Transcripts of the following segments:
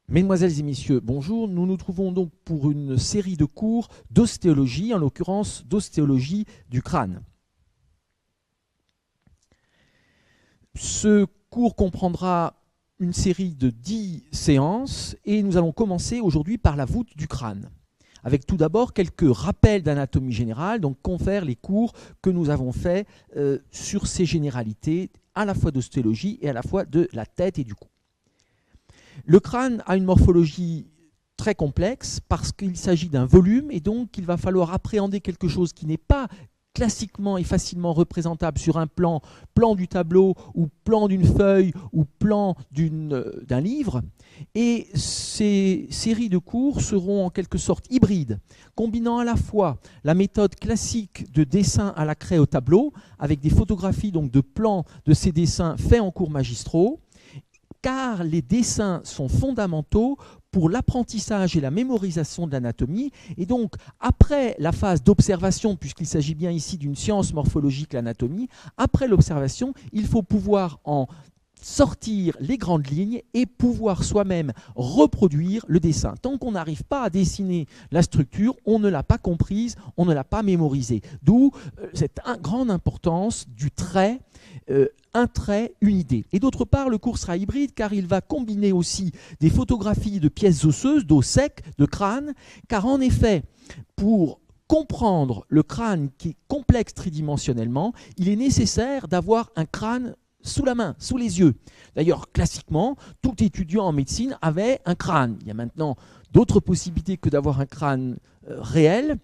Mesdemoiselles et messieurs, bonjour. Nous nous trouvons donc pour une série de cours d'ostéologie, en l'occurrence d'ostéologie du crâne. Ce cours comprendra une série de 10 séances et nous allons commencer aujourd'hui par la voûte du crâne, avec tout d'abord quelques rappels d'anatomie générale, donc confère les cours que nous avons faits sur ces généralités, à la fois d'ostéologie et à la fois de la tête et du cou. Le crâne a une morphologie très complexe parce qu'il s'agit d'un volume et donc il va falloir appréhender quelque chose qui n'est pas classiquement et facilement représentable sur un plan du tableau ou plan d'une feuille ou plan d'un livre. Et ces séries de cours seront en quelque sorte hybrides, combinant à la fois la méthode classique de dessin à la craie au tableau, avec des photographies donc de plans de ces dessins faits en cours magistraux, car les dessins sont fondamentaux pour l'apprentissage et la mémorisation de l'anatomie. Et donc, après la phase d'observation, puisqu'il s'agit bien ici d'une science morphologique, l'anatomie, après l'observation, il faut pouvoir en sortir les grandes lignes et pouvoir soi-même reproduire le dessin. Tant qu'on n'arrive pas à dessiner la structure, on ne l'a pas comprise, on ne l'a pas mémorisée. D'où cette grande importance du trait, un trait, une idée. Et d'autre part, le cours sera hybride car il va combiner aussi des photographies de pièces osseuses, d'os sec, de crâne, car en effet, pour comprendre le crâne qui est complexe tridimensionnellement, il est nécessaire d'avoir un crâne sous la main, sous les yeux. D'ailleurs, classiquement, tout étudiant en médecine avait un crâne. Il y a maintenant d'autres possibilités que d'avoir un crâne réel,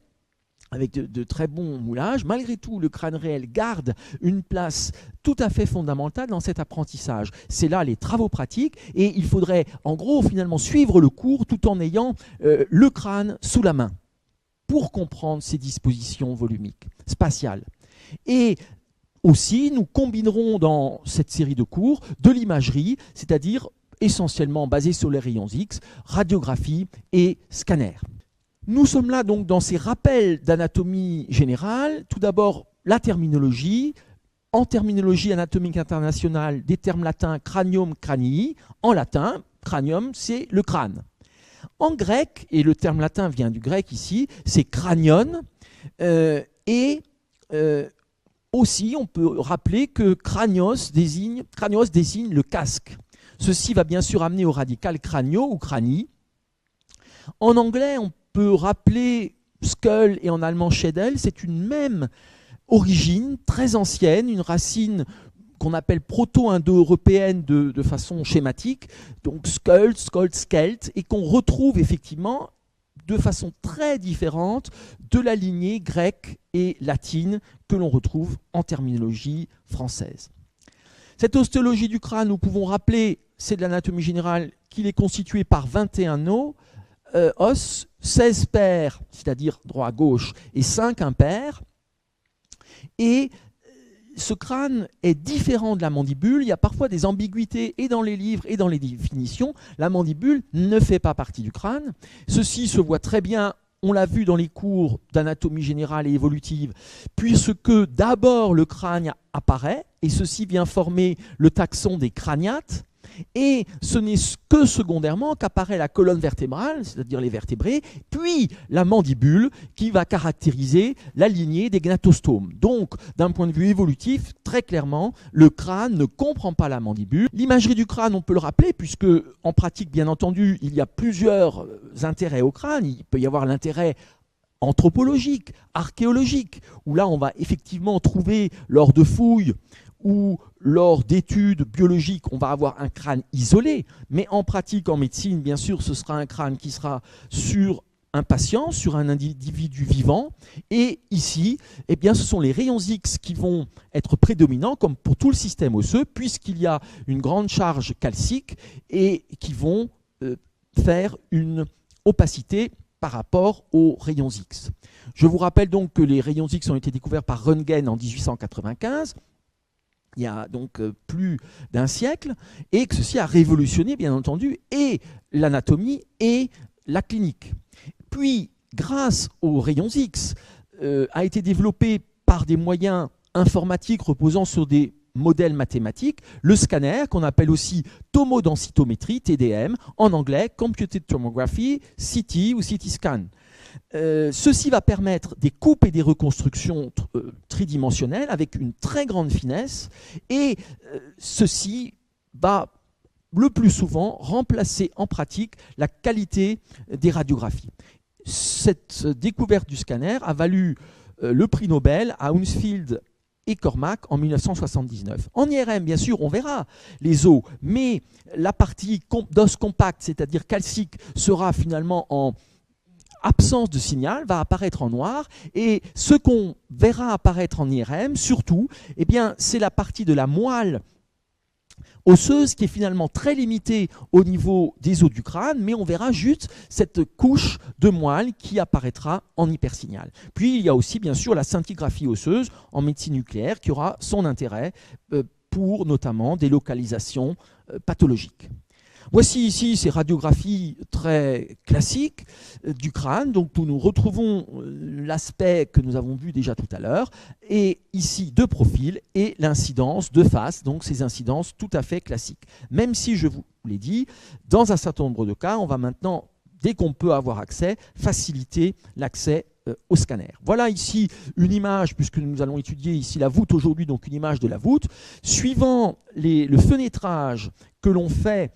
avec de très bons moulages. Malgré tout, le crâne réel garde une place tout à fait fondamentale dans cet apprentissage. C'est là les travaux pratiques et il faudrait en gros finalement suivre le cours tout en ayant le crâne sous la main pour comprendre ces dispositions volumiques, spatiales. Et aussi, nous combinerons dans cette série de cours de l'imagerie, c'est-à-dire essentiellement basée sur les rayons X, radiographie et scanner. Nous sommes là donc dans ces rappels d'anatomie générale. Tout d'abord, la terminologie. En terminologie anatomique internationale, des termes latins cranium, cranii. En latin, cranium, c'est le crâne. En grec, et le terme latin vient du grec ici, c'est cranion. Aussi, on peut rappeler que cranios désigne le casque. Ceci va bien sûr amener au radical cranio ou crani. En anglais, on peut rappeler skull et en allemand schädel, c'est une même origine très ancienne, une racine qu'on appelle proto-indo-européenne de façon schématique, donc skull, skolt, skelt, et qu'on retrouve effectivement de façon très différente de la lignée grecque et latine que l'on retrouve en terminologie française. Cette ostéologie du crâne, nous pouvons rappeler, c'est de l'anatomie générale, qu'il est constitué par 21 os, 16 paires, c'est-à-dire droit-gauche, et 5 impairs. Et ce crâne est différent de la mandibule. Il y a parfois des ambiguïtés et dans les livres et dans les définitions. La mandibule ne fait pas partie du crâne. Ceci se voit très bien, on l'a vu dans les cours d'anatomie générale et évolutive, puisque d'abord le crâne apparaît, et ceci vient former le taxon des craniates. Et ce n'est que secondairement qu'apparaît la colonne vertébrale, c'est-à-dire les vertébrés, puis la mandibule qui va caractériser la lignée des gnatostomes. Donc, d'un point de vue évolutif, très clairement, le crâne ne comprend pas la mandibule. L'imagerie du crâne, on peut le rappeler, puisque en pratique, bien entendu, il y a plusieurs intérêts au crâne. Il peut y avoir l'intérêt anthropologique, archéologique, où là, on va effectivement trouver lors de fouilles ou lors d'études biologiques, on va avoir un crâne isolé, mais en pratique, en médecine, bien sûr, ce sera un crâne qui sera sur un patient, sur un individu vivant. Et ici, eh bien, ce sont les rayons X qui vont être prédominants, comme pour tout le système osseux, puisqu'il y a une grande charge calcique et qui vont faire une opacité par rapport aux rayons X. Je vous rappelle donc que les rayons X ont été découverts par Röntgen en 1895. Il y a donc plus d'un siècle, et que ceci a révolutionné, bien entendu, et l'anatomie et la clinique. Puis, grâce aux rayons X, a été développé par des moyens informatiques reposant sur des modèle mathématique, le scanner, qu'on appelle aussi tomodensitométrie, TDM, en anglais, Computed Tomography, CT ou CT scan. Ceci va permettre des coupes et des reconstructions tridimensionnelles avec une très grande finesse, et ceci va le plus souvent remplacer en pratique la qualité des radiographies. Cette découverte du scanner a valu le prix Nobel à Hounsfield et Cormack en 1979. En IRM, bien sûr, on verra les os, mais la partie d'os compact, c'est-à-dire calcique, sera finalement en absence de signal, va apparaître en noir, et ce qu'on verra apparaître en IRM, surtout, eh bien, c'est la partie de la moelle osseuse qui est finalement très limitée au niveau des os du crâne, mais on verra juste cette couche de moelle qui apparaîtra en hypersignal. Puis il y a aussi bien sûr la scintigraphie osseuse en médecine nucléaire qui aura son intérêt pour notamment des localisations pathologiques. Voici ici ces radiographies très classiques du crâne, donc où nous retrouvons l'aspect que nous avons vu déjà tout à l'heure, et ici de profil, et l'incidence de face, donc ces incidences tout à fait classiques. Même si, je vous l'ai dit, dans un certain nombre de cas, on va maintenant, dès qu'on peut avoir accès, faciliter l'accès au scanner. Voilà ici une image, puisque nous allons étudier ici la voûte aujourd'hui, donc une image de la voûte. Suivant le fenêtrage que l'on fait,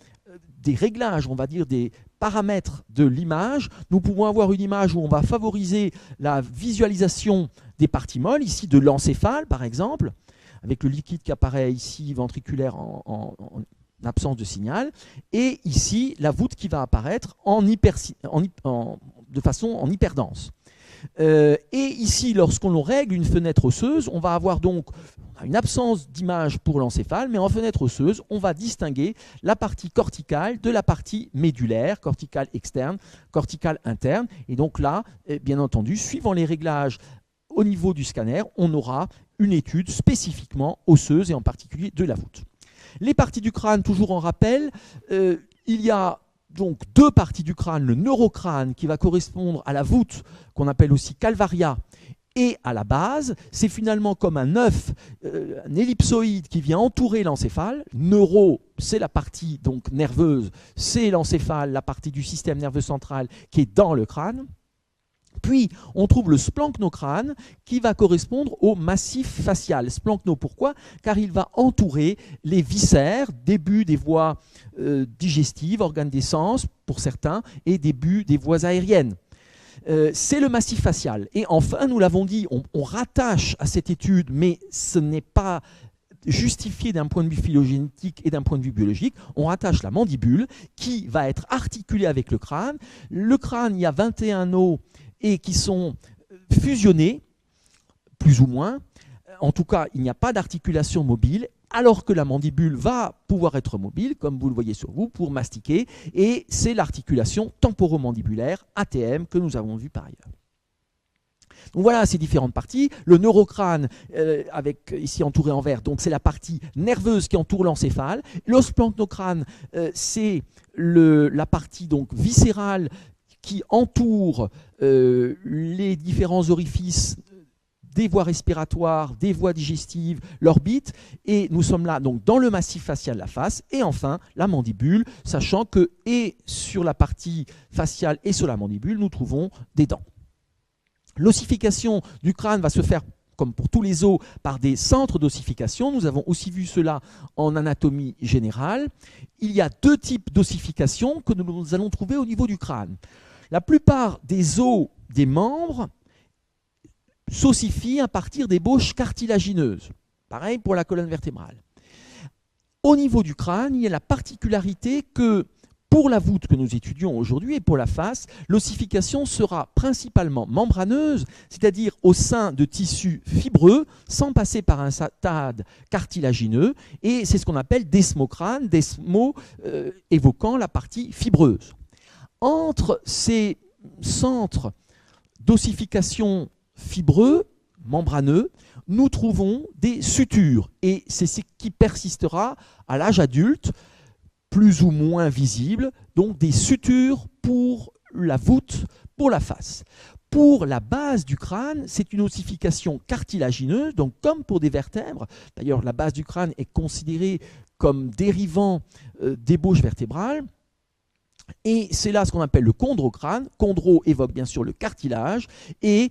des réglages, on va dire des paramètres de l'image, nous pouvons avoir une image où on va favoriser la visualisation des parties molles, ici de l'encéphale par exemple, avec le liquide qui apparaît ici ventriculaire en absence de signal, et ici la voûte qui va apparaître de façon en hyperdense. Et ici, lorsqu'on règle une fenêtre osseuse, on va avoir donc une absence d'image pour l'encéphale, mais en fenêtre osseuse, on va distinguer la partie corticale de la partie médulaire, corticale externe, corticale interne. Et donc là, bien entendu, suivant les réglages au niveau du scanner, on aura une étude spécifiquement osseuse et en particulier de la voûte. Les parties du crâne, toujours en rappel, il y a donc deux parties du crâne, le neurocrâne qui va correspondre à la voûte qu'on appelle aussi calvaria, et à la base, c'est finalement comme un œuf, un ellipsoïde qui vient entourer l'encéphale. Neuro, c'est la partie donc nerveuse, c'est l'encéphale, la partie du système nerveux central qui est dans le crâne. Puis, on trouve le splanchno-crâne qui va correspondre au massif facial. Splanchno, pourquoi? Car il va entourer les viscères, début des voies digestives, organes des sens pour certains, et début des voies aériennes. C'est le massif facial. Et enfin, nous l'avons dit, on rattache à cette étude, mais ce n'est pas justifié d'un point de vue phylogénétique et d'un point de vue biologique, on rattache la mandibule qui va être articulée avec le crâne. Le crâne, il y a 21 os et qui sont fusionnés, plus ou moins. En tout cas, il n'y a pas d'articulation mobile, alors que la mandibule va pouvoir être mobile, comme vous le voyez sur vous, pour mastiquer, et c'est l'articulation temporomandibulaire, ATM, que nous avons vu par ailleurs. Donc voilà ces différentes parties. Le neurocrâne, avec ici entouré en vert, donc c'est la partie nerveuse qui entoure l'encéphale. L'osplanchno-crâne, c'est la partie donc viscérale qui entoure les différents orifices des voies respiratoires, des voies digestives, l'orbite, et nous sommes là donc dans le massif facial de la face, et enfin la mandibule, sachant que et sur la partie faciale et sur la mandibule, nous trouvons des dents. L'ossification du crâne va se faire, comme pour tous les os, par des centres d'ossification. Nous avons aussi vu cela en anatomie générale. Il y a deux types d'ossification que nous allons trouver au niveau du crâne. La plupart des os des membres s'ossifient à partir d'ébauches cartilagineuses. Pareil pour la colonne vertébrale. Au niveau du crâne, il y a la particularité que pour la voûte que nous étudions aujourd'hui et pour la face, l'ossification sera principalement membraneuse, c'est-à-dire au sein de tissus fibreux, sans passer par un stade cartilagineux, et c'est ce qu'on appelle desmocrâne, desmo évoquant la partie fibreuse. Entre ces centres d'ossification fibreux, membraneux, nous trouvons des sutures, et c'est ce qui persistera à l'âge adulte, plus ou moins visibles, donc des sutures pour la voûte, pour la face. Pour la base du crâne, c'est une ossification cartilagineuse, donc comme pour des vertèbres. D'ailleurs, la base du crâne est considérée comme dérivant d'ébauche vertébrale. Et c'est là ce qu'on appelle le chondrocrâne. Chondro évoque bien sûr le cartilage. Et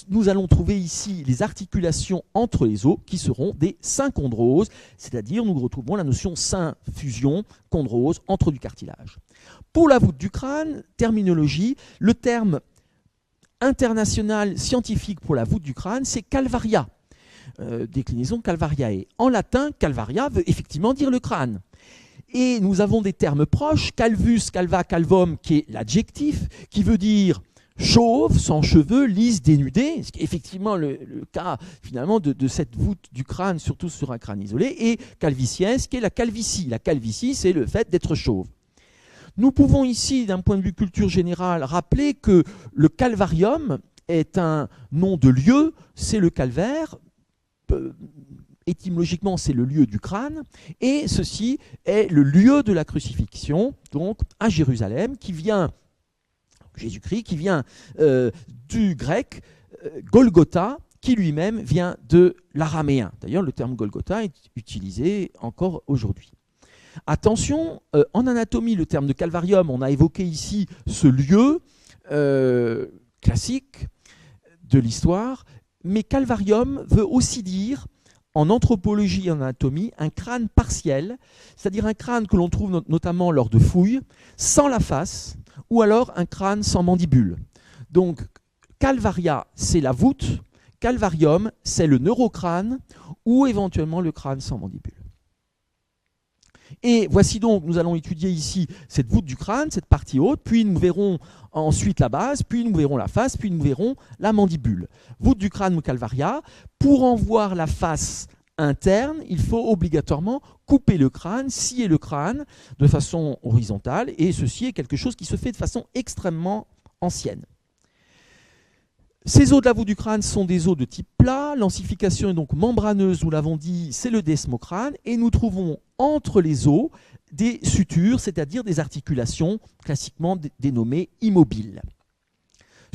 nous allons trouver ici les articulations entre les os qui seront des synchondroses, c'est-à-dire nous retrouvons la notion syn-fusion, chondrose, entre du cartilage. Pour la voûte du crâne, terminologie, le terme international scientifique pour la voûte du crâne, c'est calvaria, déclinaison calvariae. En latin, calvaria veut effectivement dire le crâne. Et nous avons des termes proches, calvus, calva, calvum, qui est l'adjectif, qui veut dire chauve, sans cheveux, lisse, dénudé, ce qui est effectivement le cas finalement de cette voûte du crâne, surtout sur un crâne isolé, et calviciens, qui est la calvitie. La calvitie, c'est le fait d'être chauve. Nous pouvons ici, d'un point de vue culture générale, rappeler que le calvarium est un nom de lieu, c'est le calvaire, étymologiquement c'est le lieu du crâne, et ceci est le lieu de la crucifixion, donc à Jérusalem, qui vient, Jésus-Christ, qui vient du grec Golgotha, qui lui-même vient de l'araméen. D'ailleurs, le terme Golgotha est utilisé encore aujourd'hui. Attention, en anatomie, le terme de calvarium, on a évoqué ici ce lieu classique de l'histoire, mais calvarium veut aussi dire, en anthropologie et en anatomie, un crâne partiel, c'est-à-dire un crâne que l'on trouve notamment lors de fouilles, sans la face, ou alors un crâne sans mandibule. Donc, calvaria, c'est la voûte, calvarium, c'est le neurocrâne, ou éventuellement le crâne sans mandibule. Et voici donc, nous allons étudier ici cette voûte du crâne, cette partie haute, puis nous verrons ensuite la base, puis nous verrons la face, puis nous verrons la mandibule. Voûte du crâne ou calvaria. Pour en voir la face interne, il faut obligatoirement couper le crâne, scier le crâne de façon horizontale, et ceci est quelque chose qui se fait de façon extrêmement ancienne. Ces os de la voûte du crâne sont des os de type plat. L'ossification est donc membraneuse, nous l'avons dit, c'est le desmocrâne. Et nous trouvons entre les os des sutures, c'est-à-dire des articulations classiquement dénommées immobiles.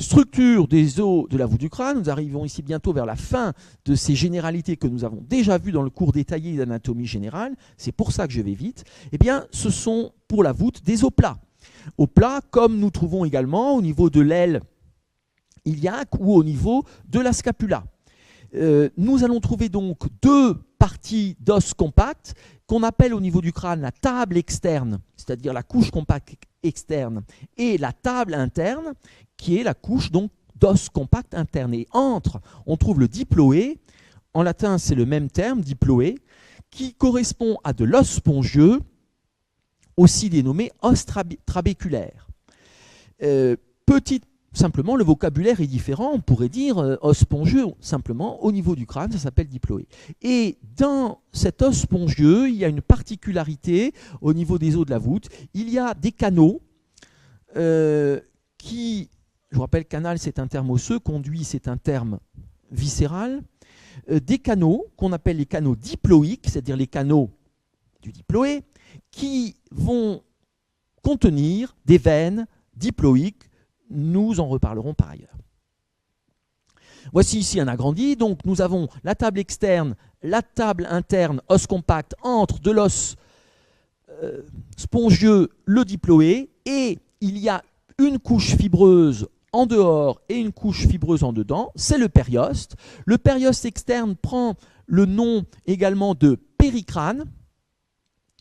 Structure des os de la voûte du crâne, nous arrivons ici bientôt vers la fin de ces généralités que nous avons déjà vues dans le cours détaillé d'anatomie générale. C'est pour ça que je vais vite. Eh bien, ce sont pour la voûte des os plats. Os plats, comme nous trouvons également au niveau de l'aile iliaque ou au niveau de la scapula. Nous allons trouver donc deux parties d'os compacts qu'on appelle au niveau du crâne la table externe, c'est-à-dire la couche compacte externe, et la table interne, qui est la couche donc d'os compact interne. Et entre, on trouve le diploé, en latin c'est le même terme, diploé, qui correspond à de l'os spongieux, aussi dénommé os trabéculaire. Simplement, le vocabulaire est différent. On pourrait dire os spongieux, simplement, au niveau du crâne, ça s'appelle diploé. Et dans cet os spongieux, il y a une particularité au niveau des os de la voûte. Il y a des canaux qui, je vous rappelle, canal, c'est un terme osseux, conduit, c'est un terme viscéral. Des canaux qu'on appelle les canaux diploïques, c'est-à-dire les canaux du diploé, qui vont contenir des veines diploïques. Nous en reparlerons par ailleurs. Voici ici un agrandi. Donc nous avons la table externe, la table interne, os compact, entre de l'os spongieux, le diploé, et il y a une couche fibreuse en dehors et une couche fibreuse en dedans, c'est le périoste. Le périoste externe prend le nom également de péricrâne,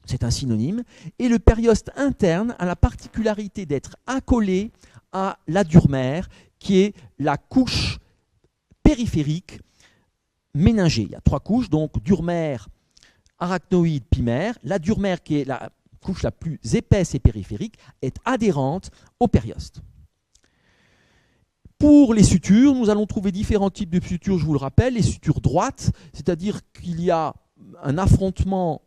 c'est un synonyme, et le périoste interne a la particularité d'être accolé à la durmère, qui est la couche périphérique méningée. Il y a trois couches, donc durmère, arachnoïde, pimère. La durmère, qui est la couche la plus épaisse et périphérique, est adhérente au périoste. Pour les sutures, nous allons trouver différents types de sutures, je vous le rappelle. Les sutures droites, c'est-à-dire qu'il y a un affrontement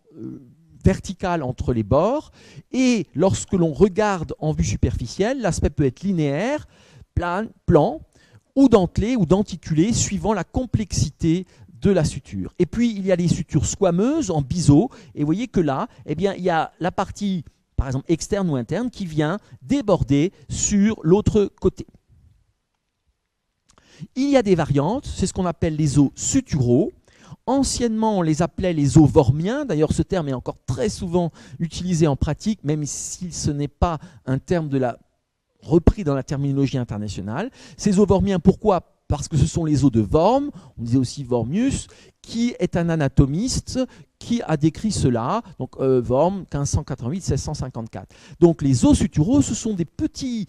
verticale entre les bords, et lorsque l'on regarde en vue superficielle, l'aspect peut être linéaire, plan, ou dentelé ou denticulé, suivant la complexité de la suture. Et puis il y a les sutures squameuses en biseau, et vous voyez que là, eh bien, il y a la partie, par exemple, externe ou interne, qui vient déborder sur l'autre côté. Il y a des variantes, c'est ce qu'on appelle les os suturaux. Anciennement, on les appelait les os wormiens. D'ailleurs, ce terme est encore très souvent utilisé en pratique, même si ce n'est pas un terme repris dans la terminologie internationale. Ces os wormiens, pourquoi ? Parce que ce sont les os de Worm, on disait aussi Wormius, qui est un anatomiste qui a décrit cela, donc Worm, 1588-1654. Donc les os suturaux, ce sont des petits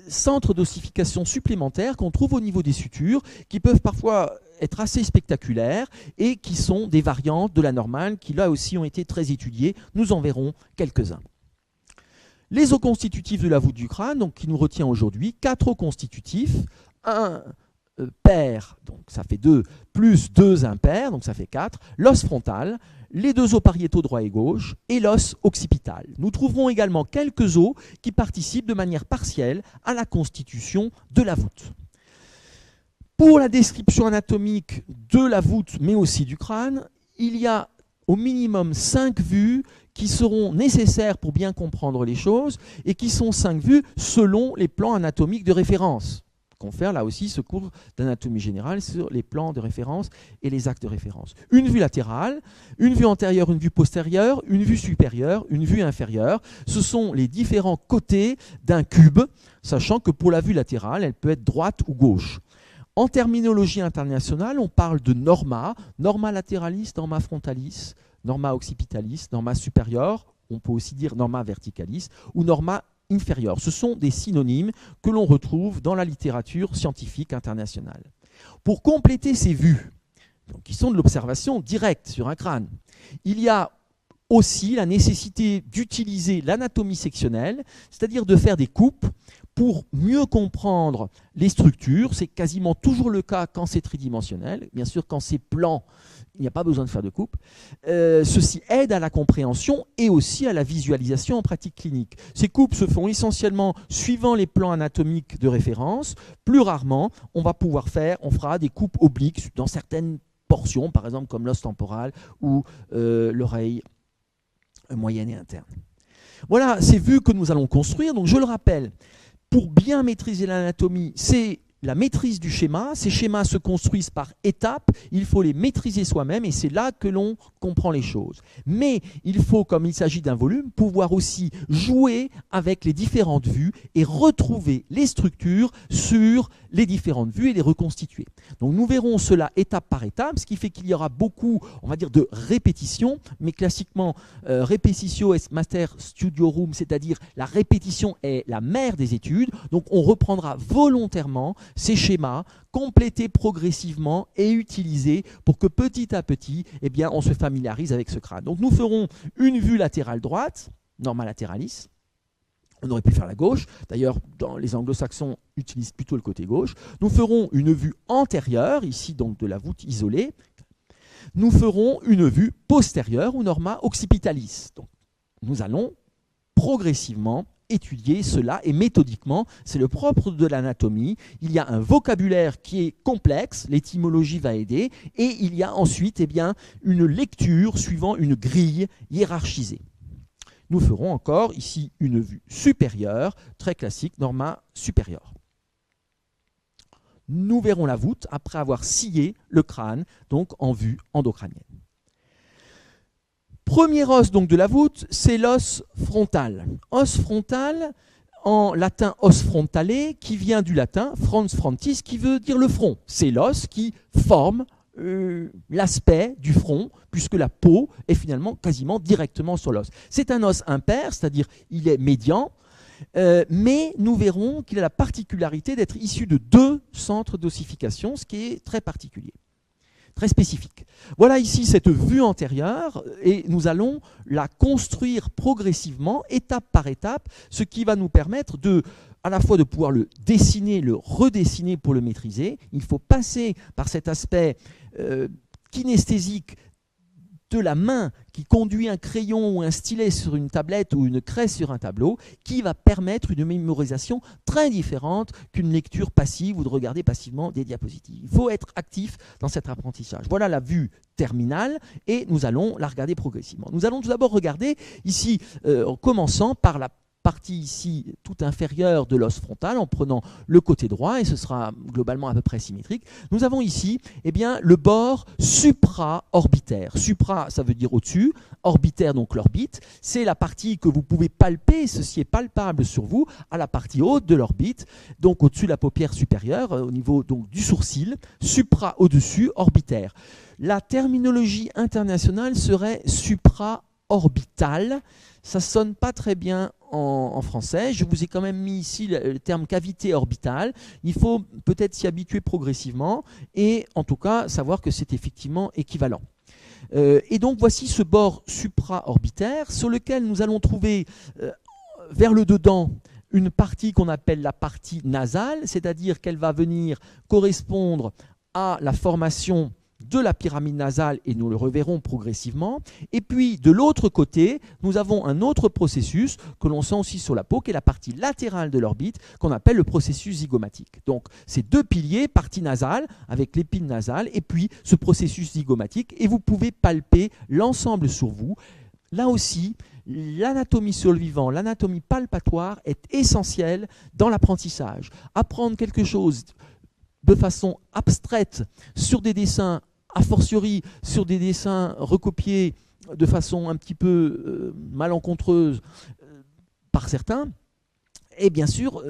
centres d'ossification supplémentaires qu'on trouve au niveau des sutures, qui peuvent parfois être assez spectaculaires et qui sont des variantes de la normale, qui là aussi ont été très étudiées. Nous en verrons quelques-uns. Les os constitutifs de la voûte du crâne, donc, qui nous retient aujourd'hui, 4 os constitutifs, un pair, donc ça fait 2, plus 2 impairs, donc ça fait 4, l'os frontal, les 2 os pariétaux droit et gauche, et l'os occipital. Nous trouverons également quelques os qui participent de manière partielle à la constitution de la voûte. Pour la description anatomique de la voûte, mais aussi du crâne, il y a au minimum 5 vues qui seront nécessaires pour bien comprendre les choses, et qui sont 5 vues selon les plans anatomiques de référence. Confère là aussi ce cours d'anatomie générale sur les plans de référence et les actes de référence. Une vue latérale, une vue antérieure, une vue postérieure, une vue supérieure, une vue inférieure. Ce sont les différents côtés d'un cube, sachant que pour la vue latérale, elle peut être droite ou gauche. En terminologie internationale, on parle de norma, norma lateralis, norma frontalis, norma occipitalis, norma superior, on peut aussi dire norma verticalis, ou norma inférieure. Ce sont des synonymes que l'on retrouve dans la littérature scientifique internationale. Pour compléter ces vues, donc, qui sont de l'observation directe sur un crâne, il y a aussi la nécessité d'utiliser l'anatomie sectionnelle, c'est-à-dire de faire des coupes pour mieux comprendre les structures. C'est quasiment toujours le cas quand c'est tridimensionnel. Bien sûr, quand c'est plan, il n'y a pas besoin de faire de coupe. Ceci aide à la compréhension et aussi à la visualisation en pratique clinique. Ces coupes se font essentiellement suivant les plans anatomiques de référence. Plus rarement, on fera des coupes obliques dans certaines portions, par exemple comme l'os temporal ou l'oreille moyenne et interne. Voilà ces vues que nous allons construire. Donc je le rappelle, pour bien maîtriser l'anatomie, c'est la maîtrise du schéma. Ces schémas se construisent par étapes, il faut les maîtriser soi-même et c'est là que l'on comprend les choses. Mais il faut, comme il s'agit d'un volume, pouvoir aussi jouer avec les différentes vues et retrouver les structures sur les différentes vues et les reconstituer. Donc nous verrons cela étape par étape, ce qui fait qu'il y aura beaucoup, on va dire, de répétitions, mais classiquement, repetitio est mater studiorum, c'est-à-dire la répétition est la mère des études. Donc on reprendra volontairement ces schémas, complétés progressivement et utilisés pour que petit à petit, eh bien, on se familiarise avec ce crâne. Donc nous ferons une vue latérale droite, norma lateralis. On aurait pu faire la gauche. D'ailleurs, les anglo-saxons utilisent plutôt le côté gauche. Nous ferons une vue antérieure, ici donc de la voûte isolée. Nous ferons une vue postérieure ou norma occipitalis. Donc, nous allons progressivement étudier cela et méthodiquement, c'est le propre de l'anatomie. Il y a un vocabulaire qui est complexe, l'étymologie va aider, et il y a ensuite une lecture suivant une grille hiérarchisée. Nous ferons encore ici une vue supérieure, très classique, norma supérieure. Nous verrons la voûte après avoir scié le crâne, donc en vue endocrânienne. Premier os donc de la voûte, c'est l'os frontal. Os frontal, en latin os frontale, qui vient du latin frons frontis, qui veut dire le front. C'est l'os qui forme l'aspect du front, puisque la peau est finalement quasiment directement sur l'os. C'est un os impair, c'est-à-dire il est médian, mais nous verrons qu'il a la particularité d'être issu de 2 centres d'ossification, ce qui est très particulier, très spécifique. Voilà ici cette vue antérieure et nous allons la construire progressivement, étape par étape, ce qui va nous permettre à la fois de pouvoir le dessiner, le redessiner pour le maîtriser. Il faut passer par cet aspect kinesthésique de la main qui conduit un crayon ou un stylet sur une tablette ou une craie sur un tableau, qui va permettre une mémorisation très différente qu'une lecture passive ou de regarder passivement des diapositives. Il faut être actif dans cet apprentissage. Voilà la vue terminale et nous allons la regarder progressivement. Nous allons tout d'abord regarder ici, en commençant par partie ici tout inférieure de l'os frontal en prenant le côté droit, et ce sera globalement à peu près symétrique. Nous avons ici le bord supra-orbitaire. Supra, ça veut dire au-dessus, orbitaire, donc l'orbite, c'est la partie que vous pouvez palper, ceci est palpable sur vous, à la partie haute de l'orbite, donc au-dessus de la paupière supérieure, au niveau donc, du sourcil, supra au-dessus, orbitaire. La terminologie internationale serait supra-orbital. Ça ne sonne pas très bien en français. Je vous ai quand même mis ici le terme cavité orbitale. Il faut peut-être s'y habituer progressivement et en tout cas savoir que c'est effectivement équivalent. Et donc voici ce bord supra-orbitaire sur lequel nous allons trouver vers le dedans une partie qu'on appelle la partie nasale, c'est-à-dire qu'elle va venir correspondre à la formation de la pyramide nasale, et nous le reverrons progressivement. Et puis de l'autre côté, nous avons un autre processus que l'on sent aussi sur la peau, qui est la partie latérale de l'orbite, qu'on appelle le processus zygomatique. Donc ces deux piliers, partie nasale avec l'épine nasale, et puis ce processus zygomatique, et vous pouvez palper l'ensemble sur vous. Là aussi, l'anatomie sur le vivant, l'anatomie palpatoire est essentielle dans l'apprentissage. Apprendre quelque chose de façon abstraite sur des dessins, a fortiori sur des dessins recopiés de façon un petit peu malencontreuse par certains, est bien sûr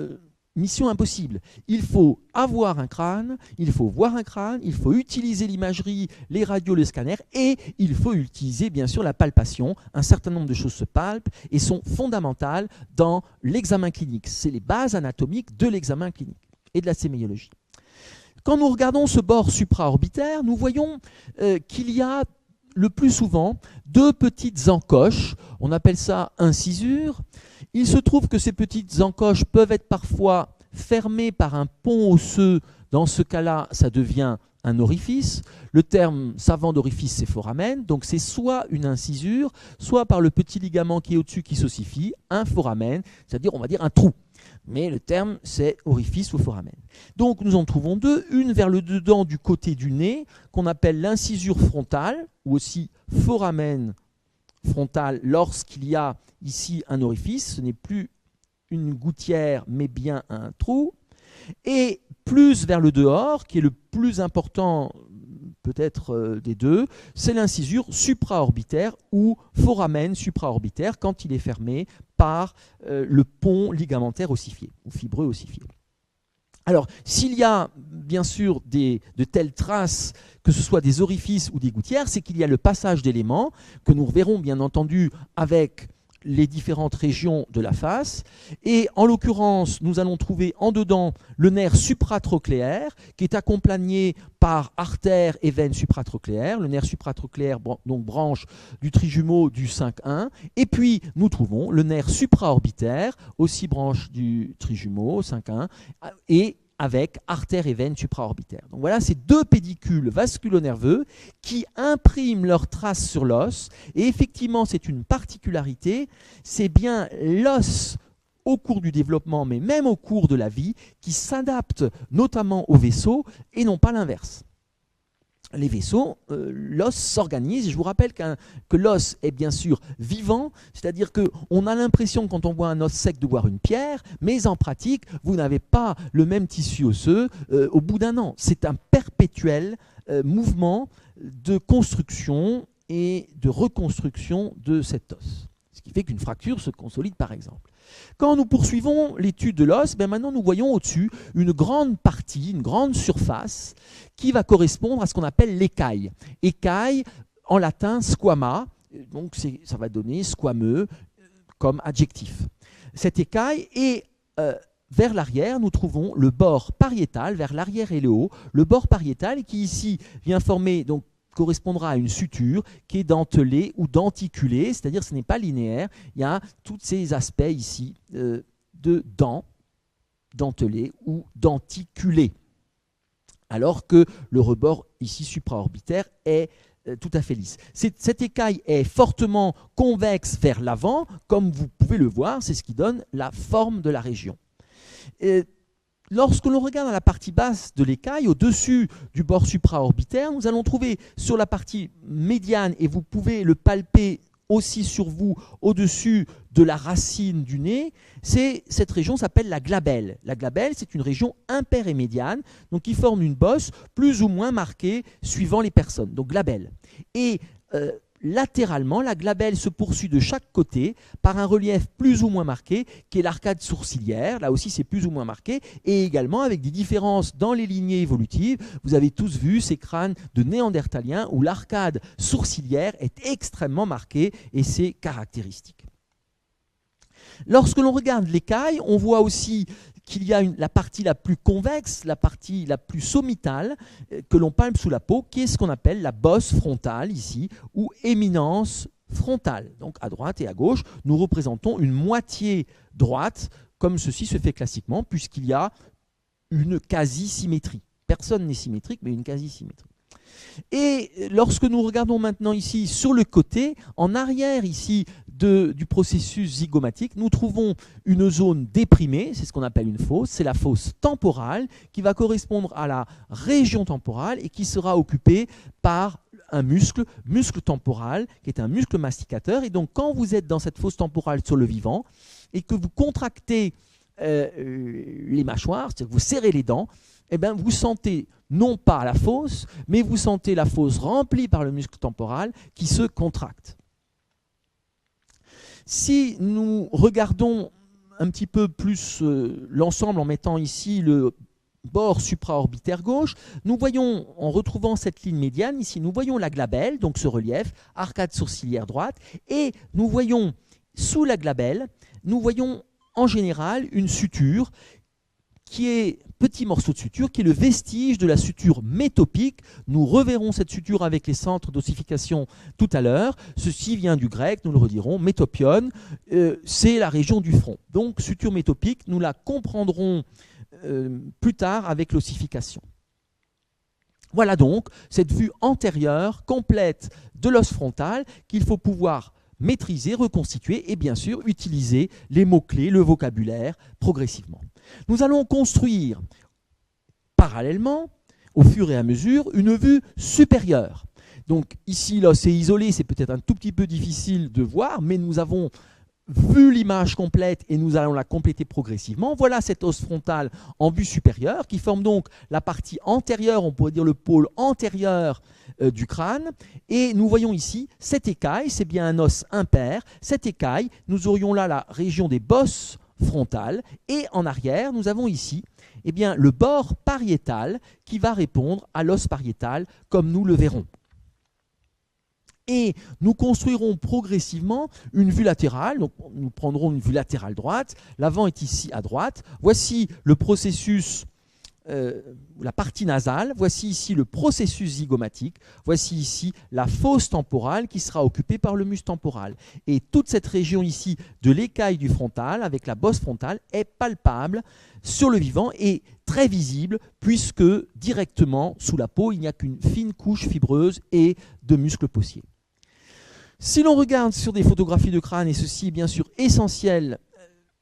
mission impossible. Il faut avoir un crâne, il faut voir un crâne, il faut utiliser l'imagerie, les radios, le scanner, et il faut utiliser bien sûr la palpation. Un certain nombre de choses se palpent et sont fondamentales dans l'examen clinique. C'est les bases anatomiques de l'examen clinique et de la sémiologie. Quand nous regardons ce bord supraorbitaire, nous voyons qu'il y a le plus souvent deux petites encoches. On appelle ça incisures. Il se trouve que ces petites encoches peuvent être parfois fermées par un pont osseux. Dans ce cas-là, ça devient un orifice. Le terme savant d'orifice, c'est foramen. Donc c'est soit une incisure, soit par le petit ligament qui est au-dessus qui s'ossifie, un foramen, c'est-à-dire on va dire un trou. Mais le terme, c'est orifice ou foramen. Donc nous en trouvons deux, une vers le dedans du côté du nez, qu'on appelle l'incisure frontale, ou aussi foramen frontal lorsqu'il y a ici un orifice. Ce n'est plus une gouttière, mais bien un trou. Et plus vers le dehors, qui est le plus important peut-être des deux, c'est l'incisure supraorbitaire ou foramen supraorbitaire quand il est fermé par le pont ligamentaire ossifié ou fibreux ossifié. Alors, s'il y a bien sûr de telles traces, que ce soit des orifices ou des gouttières, c'est qu'il y a le passage d'éléments que nous reverrons bien entendu avec les différentes régions de la face. Et en l'occurrence, nous allons trouver en dedans le nerf supratrochléaire qui est accompagné par artères et veines supratrochléaires. Le nerf supratrochléaire, donc branche du trijumeau du 5-1. Et puis, nous trouvons le nerf supraorbitaire, aussi branche du trijumeau 5-1, et avec artères et veines supraorbitaires. Donc voilà ces deux pédicules vasculo-nerveux qui impriment leurs traces sur l'os. Et effectivement, c'est une particularité, c'est bien l'os au cours du développement, mais même au cours de la vie, qui s'adapte notamment aux vaisseaux et non pas l'inverse. Les vaisseaux, l'os s'organise. Je vous rappelle que l'os est bien sûr vivant, c'est-à-dire qu'on a l'impression quand on voit un os sec de voir une pierre, mais en pratique, vous n'avez pas le même tissu osseux au bout d'un an. C'est un perpétuel mouvement de construction et de reconstruction de cet os. Ce qui fait qu'une fracture se consolide par exemple. Quand nous poursuivons l'étude de l'os, maintenant nous voyons au-dessus une grande partie, une grande surface qui va correspondre à ce qu'on appelle l'écaille. Écaille, en latin, squama, donc ça va donner squameux comme adjectif. Cette écaille est vers l'arrière, nous trouvons le bord pariétal, vers l'arrière et le haut, le bord pariétal qui ici vient former, donc correspondra à une suture qui est dentelée ou denticulée, c'est-à-dire ce n'est pas linéaire, il y a tous ces aspects ici de dents dentelées ou denticulées, alors que le rebord ici supraorbitaire est tout à fait lisse. Cette écaille est fortement convexe vers l'avant, comme vous pouvez le voir, c'est ce qui donne la forme de la région. Lorsque l'on regarde à la partie basse de l'écaille, au-dessus du bord supraorbitaire, nous allons trouver sur la partie médiane, et vous pouvez le palper aussi sur vous, au-dessus de la racine du nez, cette région s'appelle la glabelle. La glabelle, c'est une région impaire et médiane, donc qui forme une bosse plus ou moins marquée suivant les personnes, donc glabelle. Et latéralement, la glabelle se poursuit de chaque côté par un relief plus ou moins marqué, qui est l'arcade sourcilière. Là aussi, c'est plus ou moins marqué, et également avec des différences dans les lignées évolutives. Vous avez tous vu ces crânes de néandertaliens où l'arcade sourcilière est extrêmement marquée, et c'est caractéristique. Lorsque l'on regarde l'écaille, on voit aussi qu'il y a la partie la plus convexe, la partie la plus sommitale que l'on palpe sous la peau, qui est ce qu'on appelle la bosse frontale ici, ou éminence frontale. Donc à droite et à gauche, nous représentons une moitié droite, comme ceci se fait classiquement, puisqu'il y a une quasi-symétrie. Personne n'est symétrique, mais une quasi-symétrie. Et lorsque nous regardons maintenant ici sur le côté, en arrière ici du processus zygomatique, nous trouvons une zone déprimée, c'est ce qu'on appelle une fosse, c'est la fosse temporale qui va correspondre à la région temporale et qui sera occupée par un muscle temporal, qui est un muscle masticateur. Et donc quand vous êtes dans cette fosse temporale sur le vivant et que vous contractez les mâchoires, c'est-à-dire que vous serrez les dents, eh bien, vous sentez non pas la fosse, mais vous sentez la fosse remplie par le muscle temporal qui se contracte. Si nous regardons un petit peu plus l'ensemble en mettant ici le bord supraorbitaire gauche, nous voyons, en retrouvant cette ligne médiane, ici, nous voyons la glabelle, donc ce relief, arcade sourcilière droite, et nous voyons sous la glabelle, nous voyons en général une suture qui est petit morceau de suture, qui est le vestige de la suture métopique. Nous reverrons cette suture avec les centres d'ossification tout à l'heure. Ceci vient du grec, nous le redirons, métopion, c'est la région du front. Donc suture métopique, nous la comprendrons plus tard avec l'ossification. Voilà donc cette vue antérieure complète de l'os frontal qu'il faut pouvoir maîtriser, reconstituer et bien sûr utiliser les mots-clés, le vocabulaire progressivement. Nous allons construire parallèlement, au fur et à mesure, une vue supérieure. Donc ici, l'os est isolé, c'est peut-être un tout petit peu difficile de voir, mais nous avons vu l'image complète et nous allons la compléter progressivement. Voilà cet os frontal en vue supérieure qui forme donc la partie antérieure, on pourrait dire le pôle antérieur du crâne. Et nous voyons ici cette écaille, c'est bien un os impair. Cette écaille, nous aurions là la région des bosses frontales et en arrière, nous avons ici eh bien, le bord pariétal qui va répondre à l'os pariétal comme nous le verrons. Et nous construirons progressivement une vue latérale. Donc nous prendrons une vue latérale droite. L'avant est ici à droite. Voici le processus, la partie nasale. Voici ici le processus zygomatique. Voici ici la fosse temporale qui sera occupée par le muscle temporal. Et toute cette région ici de l'écaille du frontal, avec la bosse frontale, est palpable sur le vivant et très visible puisque directement sous la peau, il n'y a qu'une fine couche fibreuse et de muscles possiers. Si l'on regarde sur des photographies de crâne, et ceci est bien sûr essentiel,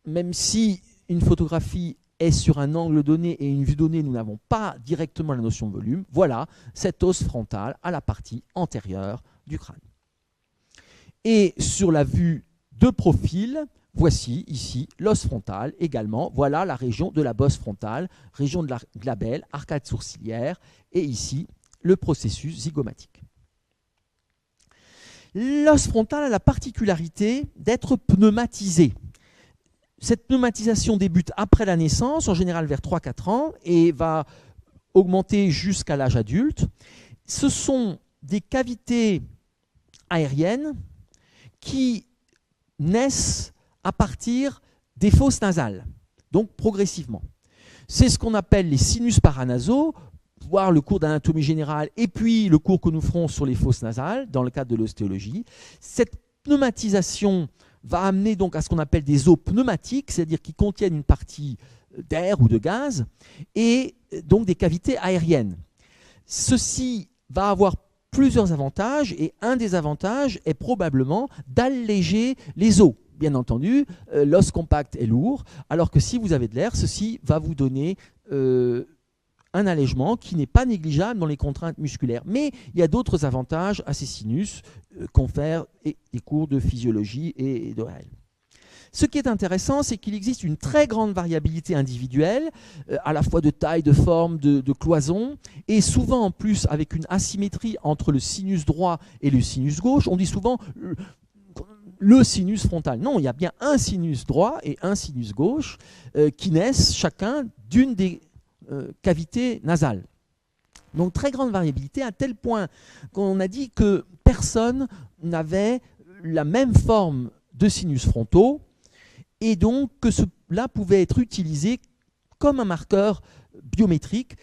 même si une photographie est sur un angle donné et une vue donnée, nous n'avons pas directement la notion de volume, voilà cet os frontal à la partie antérieure du crâne. Et sur la vue de profil, voici ici l'os frontal également, voilà la région de la bosse frontale, région de la glabelle, arcade sourcilière, et ici le processus zygomatique. L'os frontal a la particularité d'être pneumatisé. Cette pneumatisation débute après la naissance, en général vers 3-4 ans, et va augmenter jusqu'à l'âge adulte. Ce sont des cavités aériennes qui naissent à partir des fosses nasales, donc progressivement. C'est ce qu'on appelle les sinus paranasaux, voir le cours d'anatomie générale et puis le cours que nous ferons sur les fosses nasales dans le cadre de l'ostéologie. Cette pneumatisation va amener donc à ce qu'on appelle des os pneumatiques, c'est-à-dire qui contiennent une partie d'air ou de gaz et donc des cavités aériennes. Ceci va avoir plusieurs avantages et un des avantages est probablement d'alléger les os. Bien entendu, l'os compact est lourd, alors que si vous avez de l'air, ceci va vous donner un allègement qui n'est pas négligeable dans les contraintes musculaires. Mais il y a d'autres avantages à ces sinus confèrent des cours de physiologie et de réel. Ce qui est intéressant, c'est qu'il existe une très grande variabilité individuelle, à la fois de taille, de forme, de cloison, et souvent en plus avec une asymétrie entre le sinus droit et le sinus gauche. On dit souvent le sinus frontal. Non, il y a bien un sinus droit et un sinus gauche qui naissent chacun d'une des cavités nasales. Donc très grande variabilité à tel point qu'on a dit que personne n'avait la même forme de sinus frontaux et donc que cela pouvait être utilisé comme un marqueur biométrique,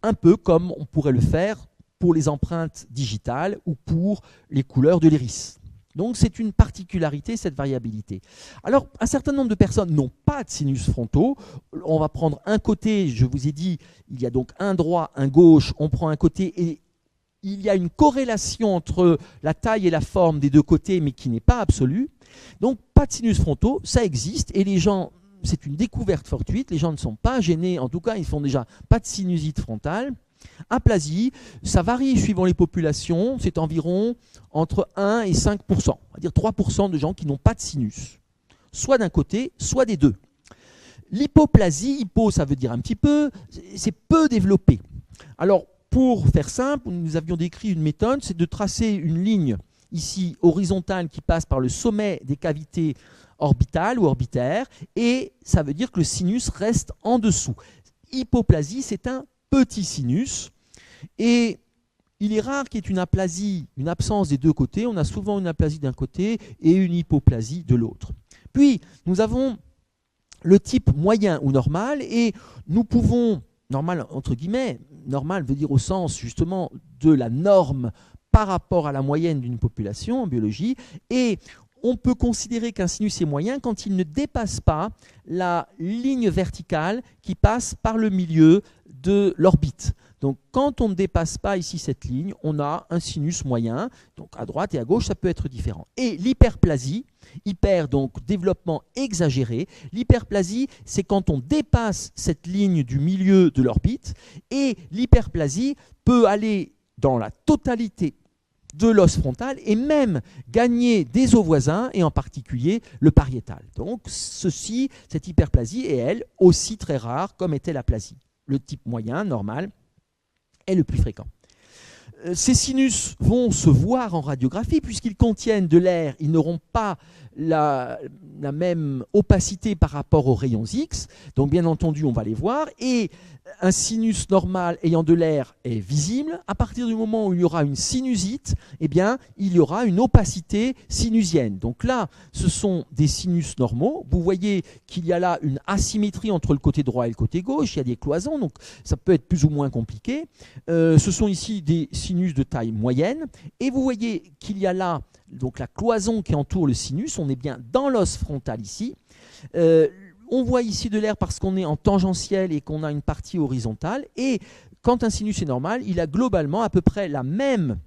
un peu comme on pourrait le faire pour les empreintes digitales ou pour les couleurs de l'iris. Donc c'est une particularité, cette variabilité. Alors un certain nombre de personnes n'ont pas de sinus frontaux. On va prendre un côté, je vous ai dit, il y a donc un droit, un gauche, on prend un côté et il y a une corrélation entre la taille et la forme des deux côtés, mais qui n'est pas absolue. Donc pas de sinus frontaux, ça existe et les gens, c'est une découverte fortuite, les gens ne sont pas gênés, en tout cas ils font déjà pas de sinusite frontale. Aplasie, ça varie suivant les populations, c'est environ entre 1 et 5%, on va dire 3% de gens qui n'ont pas de sinus, soit d'un côté, soit des deux. L'hypoplasie, hypo ça veut dire un petit peu, c'est peu développé. Alors pour faire simple, nous avions décrit une méthode, c'est de tracer une ligne ici horizontale qui passe par le sommet des cavités orbitales ou orbitaires, et ça veut dire que le sinus reste en dessous. Hypoplasie, c'est un petit sinus, et il est rare qu'il y ait une aplasie, une absence des deux côtés. On a souvent une aplasie d'un côté et une hypoplasie de l'autre. Puis, nous avons le type moyen ou normal, et nous pouvons, normal entre guillemets, normal veut dire au sens justement de la norme par rapport à la moyenne d'une population en biologie, et on peut considérer qu'un sinus est moyen quand il ne dépasse pas la ligne verticale qui passe par le milieu de l'orbite. Donc quand on ne dépasse pas ici cette ligne, on a un sinus moyen. Donc à droite et à gauche, ça peut être différent. Et l'hyperplasie, hyper donc développement exagéré, l'hyperplasie c'est quand on dépasse cette ligne du milieu de l'orbite, et l'hyperplasie peut aller dans la totalité de l'os frontal et même gagner des os voisins et en particulier le pariétal. Donc cette hyperplasie est elle aussi très rare comme était l'aplasie. Le type moyen, normal, est le plus fréquent. Ces sinus vont se voir en radiographie puisqu'ils contiennent de l'air, ils n'auront pas la même opacité par rapport aux rayons X, donc bien entendu on va les voir, et un sinus normal ayant de l'air est visible. À partir du moment où il y aura une sinusite, eh bien, il y aura une opacité sinusienne. Donc là, ce sont des sinus normaux. Vous voyez qu'il y a là une asymétrie entre le côté droit et le côté gauche. Il y a des cloisons, donc ça peut être plus ou moins compliqué. Ce sont ici des sinus de taille moyenne. Et vous voyez qu'il y a là donc la cloison qui entoure le sinus. On est bien dans l'os frontal ici. On voit ici de l'air parce qu'on est en tangentiel et qu'on a une partie horizontale. Et quand un sinus est normal, il a globalement à peu près la même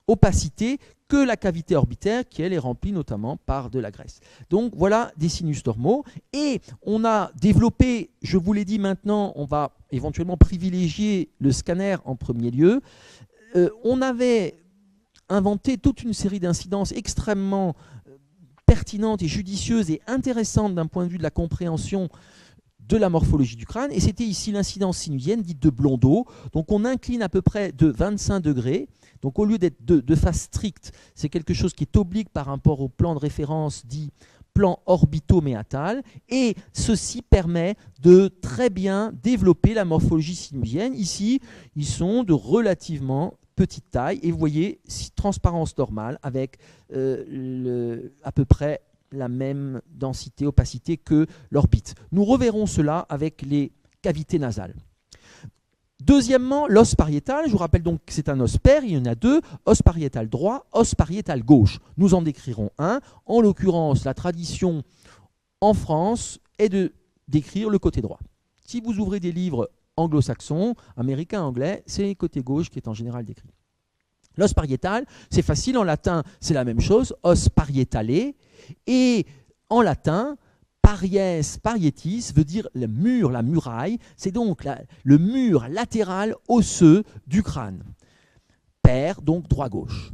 opacité que la cavité orbitaire qui, elle, est remplie notamment par de la graisse. Donc voilà des sinus normaux. Et on a développé, je vous l'ai dit maintenant, on va éventuellement privilégier le scanner en premier lieu. On avait inventé toute une série d'incidences extrêmement pertinente et judicieuse et intéressante d'un point de vue de la compréhension de la morphologie du crâne. Et c'était ici l'incidence sinusienne dite de Blondeau. Donc on incline à peu près de 25 degrés. Donc au lieu d'être de face stricte, c'est quelque chose qui est oblique par rapport au plan de référence dit plan orbitoméatal. Et ceci permet de très bien développer la morphologie sinusienne. Ici, ils sont de relativement petite taille, et vous voyez transparence normale avec à peu près la même densité, opacité que l'orbite. Nous reverrons cela avec les cavités nasales. Deuxièmement, l'os pariétal. Je vous rappelle donc que c'est un os pair, il y en a deux, os pariétal droit, os pariétal gauche. Nous en décrirons un. En l'occurrence, la tradition en France est de décrire le côté droit. Si vous ouvrez des livres anglo-saxon, américain, anglais, c'est le côté gauche qui est en général décrit. L'os pariétal, c'est facile, en latin, c'est la même chose, os parietale, et en latin, Paries, parietis veut dire le mur, la muraille. C'est donc le mur latéral osseux du crâne. Pair, donc droit-gauche.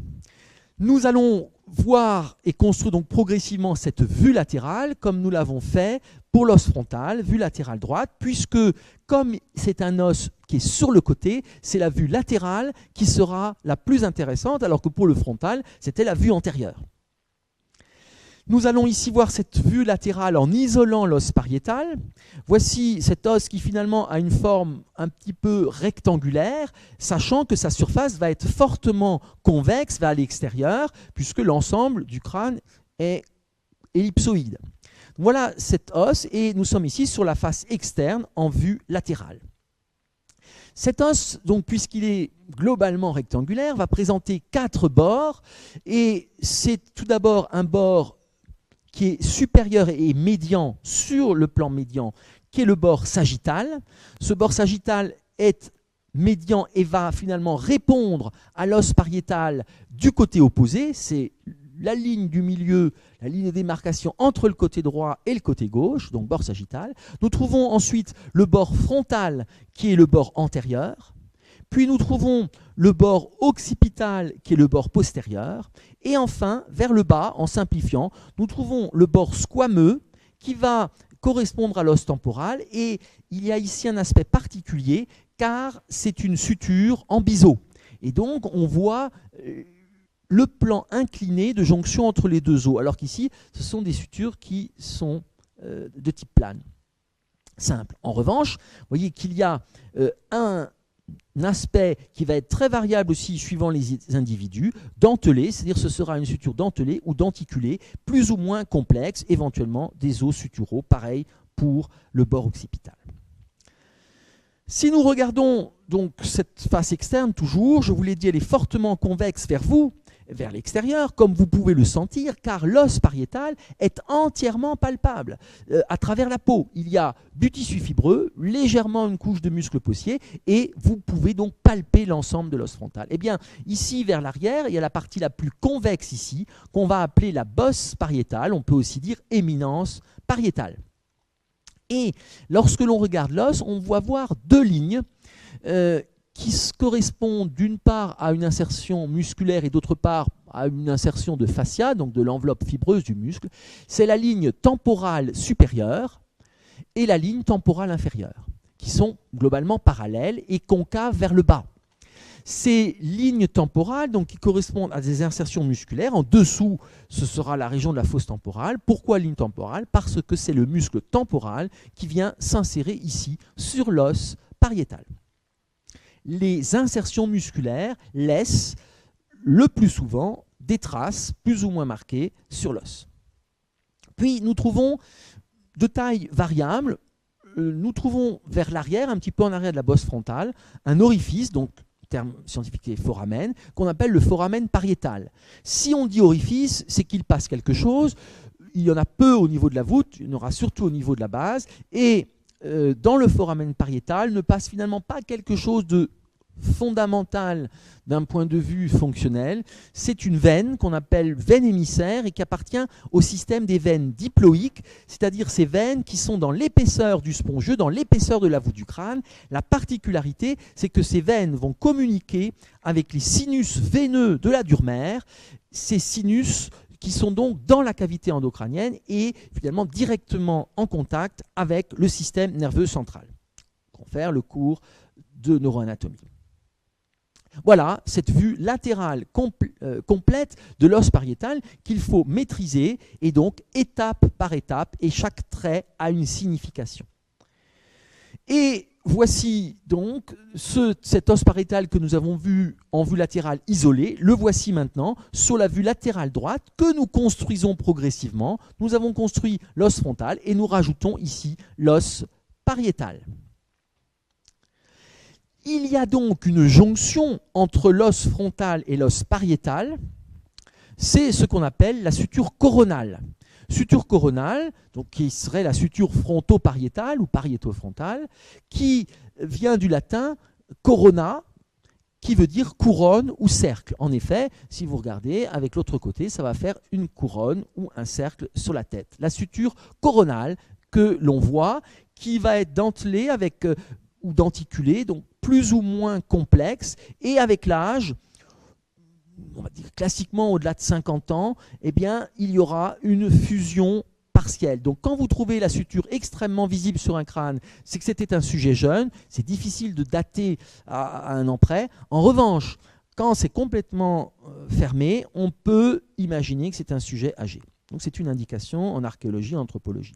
Nous allons voir et construire donc progressivement cette vue latérale comme nous l'avons fait pour l'os frontal, vue latérale droite, puisque comme c'est un os qui est sur le côté, c'est la vue latérale qui sera la plus intéressante, alors que pour le frontal, c'était la vue antérieure. Nous allons ici voir cette vue latérale en isolant l'os pariétal. Voici cet os qui finalement a une forme un petit peu rectangulaire, sachant que sa surface va être fortement convexe vers l'extérieur, puisque l'ensemble du crâne est ellipsoïde. Voilà cet os, et nous sommes ici sur la face externe en vue latérale. Cet os, donc, puisqu'il est globalement rectangulaire, va présenter 4 bords, et c'est tout d'abord un bord qui est supérieur et médian sur le plan médian, qui est le bord sagittal. Ce bord sagittal est médian et va finalement répondre à l'os pariétal du côté opposé. C'est la ligne du milieu, la ligne de démarcation entre le côté droit et le côté gauche, donc bord sagittal. Nous trouvons ensuite le bord frontal, qui est le bord antérieur. Puis nous trouvons le bord occipital, qui est le bord postérieur. Et enfin, vers le bas, en simplifiant, nous trouvons le bord squameux, qui va correspondre à l'os temporal. Et il y a ici un aspect particulier, car c'est une suture en biseau. Et donc, on voit le plan incliné de jonction entre les deux os, alors qu'ici, ce sont des sutures qui sont de type plane, simple. En revanche, vous voyez qu'il y a un aspect qui va être très variable aussi suivant les individus, dentelé, c'est-à-dire ce sera une suture dentelée ou denticulée, plus ou moins complexe, éventuellement des os suturaux, pareil pour le bord occipital. Si nous regardons donc cette face externe, toujours, je vous l'ai dit, elle est fortement convexe vers vous, vers l'extérieur, comme vous pouvez le sentir, car l'os pariétal est entièrement palpable à travers la peau. Il y a du tissu fibreux, légèrement une couche de muscle possier, et vous pouvez donc palper l'ensemble de l'os frontal. Eh bien, ici, vers l'arrière, il y a la partie la plus convexe ici, qu'on va appeler la bosse pariétale, on peut aussi dire éminence pariétale. Et lorsque l'on regarde l'os, on va voir 2 lignes qui correspondent d'une part à une insertion musculaire et d'autre part à une insertion de fascia, donc de l'enveloppe fibreuse du muscle. C'est la ligne temporale supérieure et la ligne temporale inférieure, qui sont globalement parallèles et concaves vers le bas. Ces lignes temporales, donc, qui correspondent à des insertions musculaires, en dessous, ce sera la région de la fosse temporale. Pourquoi ligne temporale? Parce que c'est le muscle temporal qui vient s'insérer ici sur l'os pariétal. Les insertions musculaires laissent le plus souvent des traces plus ou moins marquées sur l'os. Puis nous trouvons de taille variable, nous trouvons vers l'arrière, un petit peu en arrière de la bosse frontale, un orifice, donc terme scientifique est foramen, qu'on appelle le foramen pariétal. Si on dit orifice, c'est qu'il passe quelque chose. Il y en a peu au niveau de la voûte, il y en aura surtout au niveau de la base, et dans le foramen pariétal ne passe finalement pas quelque chose de fondamental d'un point de vue fonctionnel. C'est une veine qu'on appelle veine émissaire et qui appartient au système des veines diploïques, c'est-à-dire ces veines qui sont dans l'épaisseur du spongieux, dans l'épaisseur de la voûte du crâne. La particularité, c'est que ces veines vont communiquer avec les sinus veineux de la dure mère, ces sinus qui sont donc dans la cavité endocrânienne et finalement directement en contact avec le système nerveux central. Confère le cours de neuroanatomie. Voilà cette vue latérale complète de l'os pariétal qu'il faut maîtriser, et donc étape par étape, et chaque trait a une signification. Et voici donc cet os pariétal que nous avons vu en vue latérale isolée. Le voici maintenant sur la vue latérale droite que nous construisons progressivement. Nous avons construit l'os frontal et nous rajoutons ici l'os pariétal. Il y a donc une jonction entre l'os frontal et l'os pariétal. C'est ce qu'on appelle la suture coronale. Suture coronale, donc, qui serait la suture fronto-pariétale ou pariéto-frontale, qui vient du latin corona, qui veut dire couronne ou cercle. En effet, si vous regardez, avec l'autre côté, ça va faire une couronne ou un cercle sur la tête. La suture coronale que l'on voit, qui va être dentelée avec, ou denticulée, donc plus ou moins complexe, et avec l'âge, on va dire classiquement au-delà de 50 ans, eh bien, il y aura une fusion partielle. Donc quand vous trouvez la suture extrêmement visible sur un crâne, c'est que c'était un sujet jeune, c'est difficile de dater à un an près. En revanche, quand c'est complètement fermé, on peut imaginer que c'est un sujet âgé. Donc c'est une indication en archéologie, en anthropologie.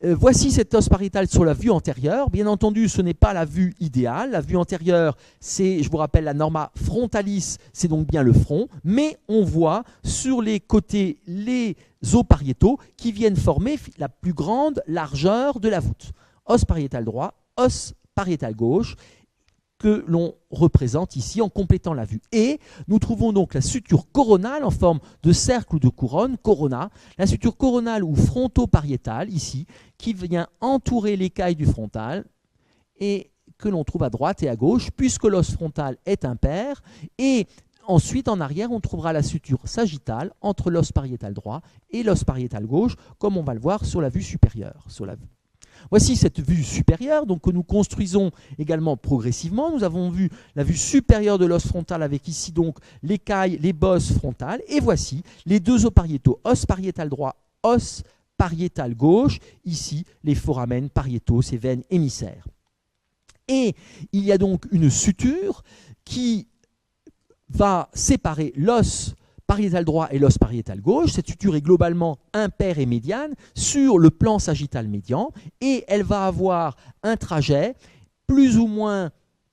Voici cet os pariétal sur la vue antérieure. Bien entendu, ce n'est pas la vue idéale. La vue antérieure, c'est, je vous rappelle, la norma frontalis, c'est donc bien le front. Mais on voit sur les côtés les os pariétaux qui viennent former la plus grande largeur de la voûte. Os pariétal droit, os pariétal gauche, que l'on représente ici en complétant la vue. Et nous trouvons donc la suture coronale en forme de cercle ou de couronne, corona, la suture coronale ou fronto-pariétale ici, qui vient entourer l'écaille du frontal et que l'on trouve à droite et à gauche, puisque l'os frontal est impair. Et ensuite, en arrière, on trouvera la suture sagittale entre l'os pariétal droit et l'os pariétal gauche, comme on va le voir sur la vue supérieure. Voici cette vue supérieure donc, que nous construisons également progressivement. Nous avons vu la vue supérieure de l'os frontal avec ici donc l'écaille, les bosses frontales. Et voici les deux os pariétaux, os pariétal droit, os pariétal gauche. Ici, les foramen pariétaux, ces veines émissaires. Et il y a donc une suture qui va séparer l'os pariétal droit et l'os pariétal gauche. Cette suture est globalement impaire et médiane sur le plan sagittal médian et elle va avoir un trajet plus ou moins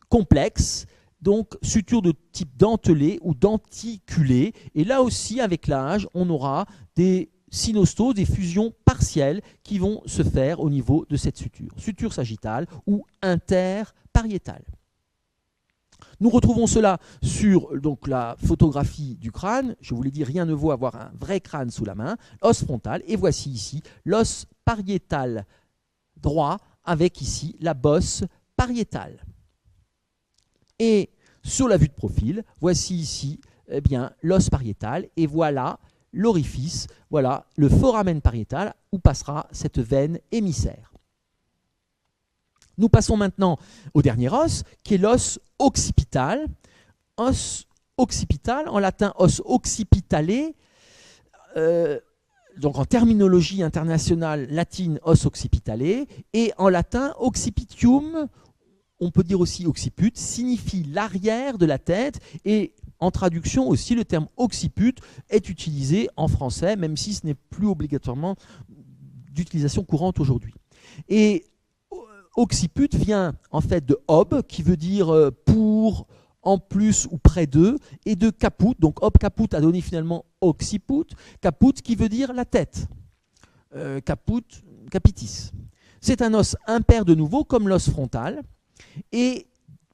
complexe, donc suture de type dentelé ou denticulé. Et là aussi, avec l'âge, on aura des synostoses, des fusions partielles qui vont se faire au niveau de cette suture. Suture sagittale ou interpariétale. Nous retrouvons cela sur donc, la photographie du crâne. Je vous l'ai dit, rien ne vaut avoir un vrai crâne sous la main. Os frontal, et voici ici l'os pariétal droit avec ici la bosse pariétale. Et sur la vue de profil, voici ici eh bien, l'os pariétal et voilà l'orifice, voilà le foramen pariétal où passera cette veine émissaire. Nous passons maintenant au dernier os, qui est l'os occipital. Os occipital, en latin os occipitale, donc en terminologie internationale latine os occipitale, et en latin occipitium, on peut dire aussi occiput, signifie l'arrière de la tête, et en traduction aussi le terme occiput est utilisé en français, même si ce n'est plus obligatoirement d'utilisation courante aujourd'hui. Et occiput vient en fait de ob, qui veut dire pour, en plus ou près d'eux, et de caput. Donc ob caput a donné finalement occiput, caput qui veut dire la tête. Caput, capitis. C'est un os impair de nouveau, comme l'os frontal. Et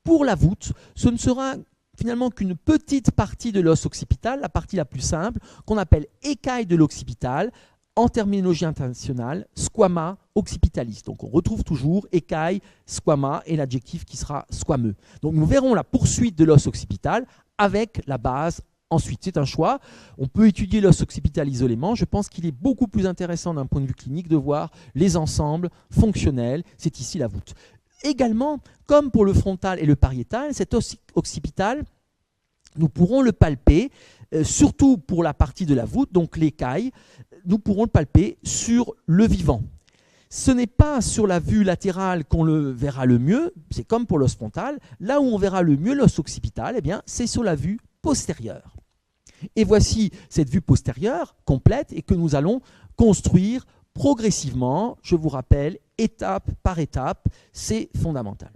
pour la voûte, ce ne sera finalement qu'une petite partie de l'os occipital, la partie la plus simple, qu'on appelle écaille de l'occipital, en terminologie internationale, squama occipitalis. Donc on retrouve toujours écaille, squama et l'adjectif qui sera squameux. Donc nous verrons la poursuite de l'os occipital avec la base ensuite. C'est un choix. On peut étudier l'os occipital isolément. Je pense qu'il est beaucoup plus intéressant d'un point de vue clinique de voir les ensembles fonctionnels. C'est ici la voûte. Également, comme pour le frontal et le pariétal, cet os occipital, nous pourrons le palper, surtout pour la partie de la voûte, donc l'écaille, nous pourrons le palper sur le vivant. Ce n'est pas sur la vue latérale qu'on le verra le mieux, c'est comme pour l'os frontal. Là où on verra le mieux l'os occipital, eh bien, c'est sur la vue postérieure. Et voici cette vue postérieure complète et que nous allons construire progressivement, je vous rappelle, étape par étape, c'est fondamental.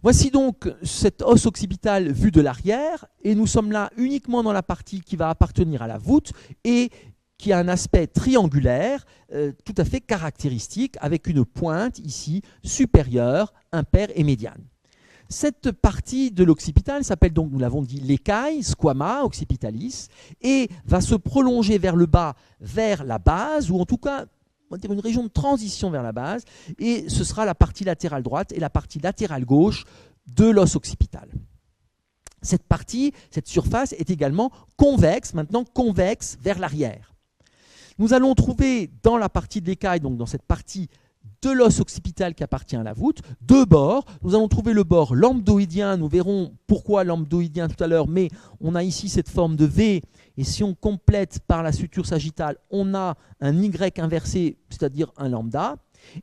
Voici donc cet os occipital vu de l'arrière, et nous sommes là uniquement dans la partie qui va appartenir à la voûte et qui a un aspect triangulaire tout à fait caractéristique, avec une pointe ici supérieure, impaire et médiane. Cette partie de l'occipital s'appelle donc, nous l'avons dit, l'écaille, squama occipitalis, et va se prolonger vers le bas, vers la base, ou en tout cas, on va dire une région de transition vers la base, et ce sera la partie latérale droite et la partie latérale gauche de l'os occipital. cette partie, cette surface est également convexe, maintenant convexe vers l'arrière. Nous allons trouver dans la partie de l'écaille, donc dans cette partie de l'os occipital qui appartient à la voûte, deux bords. Nous allons trouver le bord lambdoïdien, nous verrons pourquoi lambdoïdien tout à l'heure, mais on a ici cette forme de V, et si on complète par la suture sagittale, on a un Y inversé, c'est-à-dire un lambda.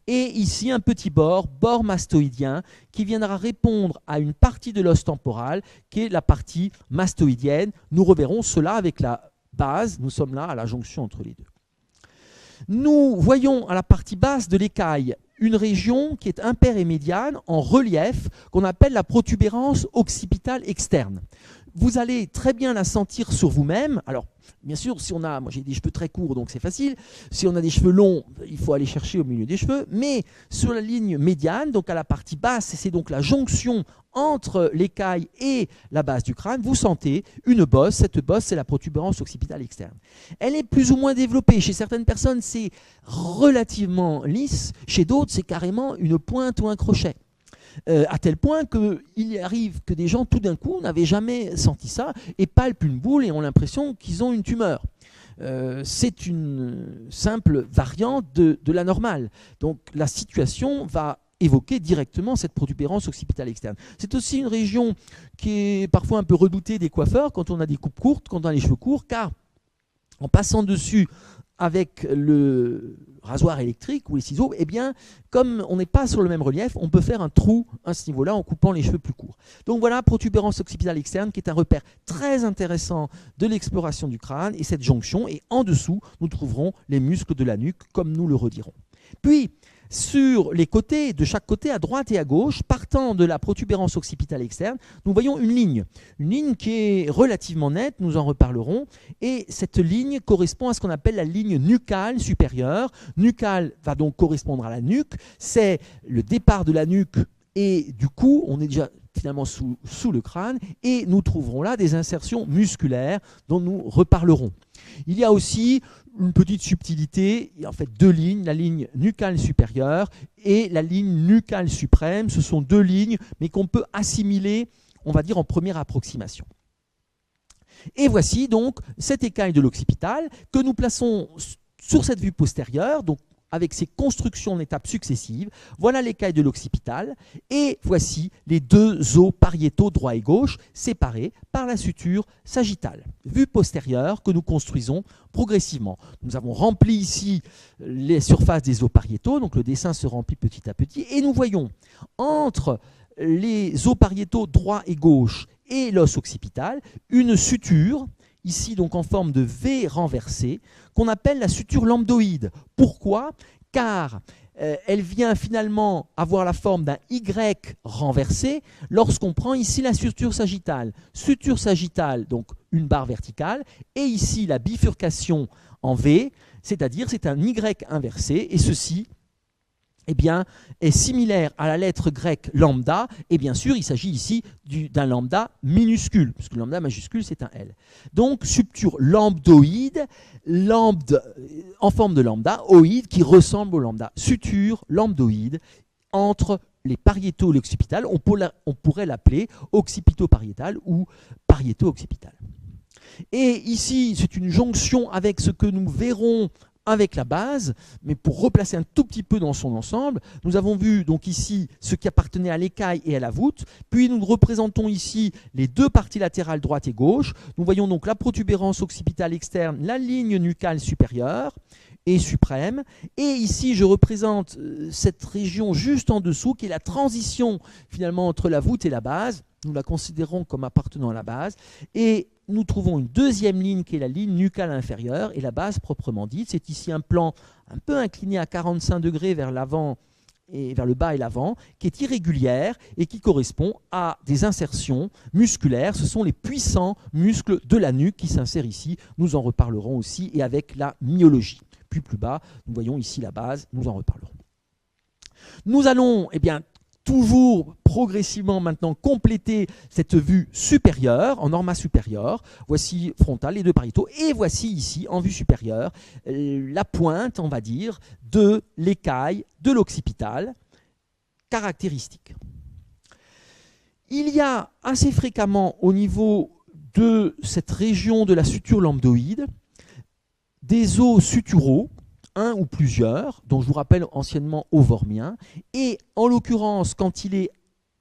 Et ici un petit bord mastoïdien, qui viendra répondre à une partie de l'os temporal, qui est la partie mastoïdienne. Nous reverrons cela avec la base, nous sommes là à la jonction entre les deux. Nous voyons à la partie basse de l'écaille une région qui est impaire et médiane en relief, qu'on appelle la protubérance occipitale externe. Vous allez très bien la sentir sur vous-même. Alors, bien sûr, si on a, moi j'ai des cheveux très courts, donc c'est facile. Si on a des cheveux longs, il faut aller chercher au milieu des cheveux. Mais sur la ligne médiane, donc à la partie basse, c'est donc la jonction entre l'écaille et la base du crâne, vous sentez une bosse. Cette bosse, c'est la protubérance occipitale externe. Elle est plus ou moins développée. Chez certaines personnes, c'est relativement lisse. Chez d'autres, c'est carrément une pointe ou un crochet. À tel point qu'il arrive que des gens, tout d'un coup, n'avaient jamais senti ça et palpent une boule et ont l'impression qu'ils ont une tumeur. C'est une simple variante de la normale. Donc la situation va évoquer directement cette protubérance occipitale externe. C'est aussi une région qui est parfois un peu redoutée des coiffeurs quand on a des coupes courtes, quand on a les cheveux courts, car en passant dessus avec le rasoir électrique ou les ciseaux, eh bien, comme on n'est pas sur le même relief, on peut faire un trou à ce niveau-là en coupant les cheveux plus courts. Donc voilà, protubérance occipitale externe qui est un repère très intéressant de l'exploration du crâne et cette jonction. Et en dessous, nous trouverons les muscles de la nuque, comme nous le redirons. Puis, sur les côtés, de chaque côté, à droite et à gauche, partant de la protubérance occipitale externe, nous voyons une ligne qui est relativement nette, nous en reparlerons, et cette ligne correspond à ce qu'on appelle la ligne nucale supérieure. Nucale va donc correspondre à la nuque, c'est le départ de la nuque et du cou, on est déjà finalement sous le crâne, et nous trouverons là des insertions musculaires dont nous reparlerons. Il y a aussi une petite subtilité, il y a en fait deux lignes, la ligne nucale supérieure et la ligne nucale suprême. Ce sont deux lignes, mais qu'on peut assimiler, on va dire, en première approximation. Et voici donc cette écaille de l'occipital que nous plaçons sur cette vue postérieure, donc avec ses constructions en étapes successives. Voilà l'écaille de l'occipital et voici les deux os pariétaux droit et gauche séparés par la suture sagittale. Vue postérieure que nous construisons progressivement. Nous avons rempli ici les surfaces des os pariétaux, donc le dessin se remplit petit à petit et nous voyons entre les os pariétaux droit et gauche et l'os occipital une suture, ici donc en forme de V renversée, qu'on appelle la suture lambdoïde. Pourquoi? Car elle vient finalement avoir la forme d'un Y renversé lorsqu'on prend ici la suture sagittale. Suture sagittale, donc une barre verticale, et ici la bifurcation en V, c'est-à-dire c'est un Y inversé, et ceci eh bien, est similaire à la lettre grecque lambda, et bien sûr, il s'agit ici d'un lambda minuscule, puisque le lambda majuscule, c'est un L. Donc, suture lambdoïde, en forme de lambda, oïde, qui ressemble au lambda. Suture lambdoïde entre les pariétaux et l'occipital, on pourrait l'appeler occipito-pariétal ou pariéto-occipital. Et ici, c'est une jonction avec ce que nous verrons avec la base, mais pour replacer un tout petit peu dans son ensemble, nous avons vu donc ici ce qui appartenait à l'écaille et à la voûte, puis nous représentons ici les deux parties latérales droite et gauche. Nous voyons donc la protubérance occipitale externe, la ligne nucale supérieure et suprême, et ici je représente cette région juste en dessous qui est la transition finalement entre la voûte et la base. Nous la considérons comme appartenant à la base, et nous trouvons une deuxième ligne qui est la ligne nucale inférieure et la base proprement dite. C'est ici un plan un peu incliné à 45 degrés vers l'avant et vers le bas et l'avant, qui est irrégulière et qui correspond à des insertions musculaires. Ce sont les puissants muscles de la nuque qui s'insèrent ici. Nous en reparlerons aussi, et avec la myologie. Puis plus bas, nous voyons ici la base, nous en reparlerons. Nous allons toujours progressivement maintenant compléter cette vue supérieure, en norma supérieure. Voici frontal, les deux pariétaux, et voici ici, en vue supérieure, la pointe, on va dire, de l'écaille de l'occipital, caractéristique. Il y a assez fréquemment au niveau de cette région de la suture lambdoïde des os suturaux, un ou plusieurs, dont je vous rappelle anciennement ovormien, et en l'occurrence, quand il est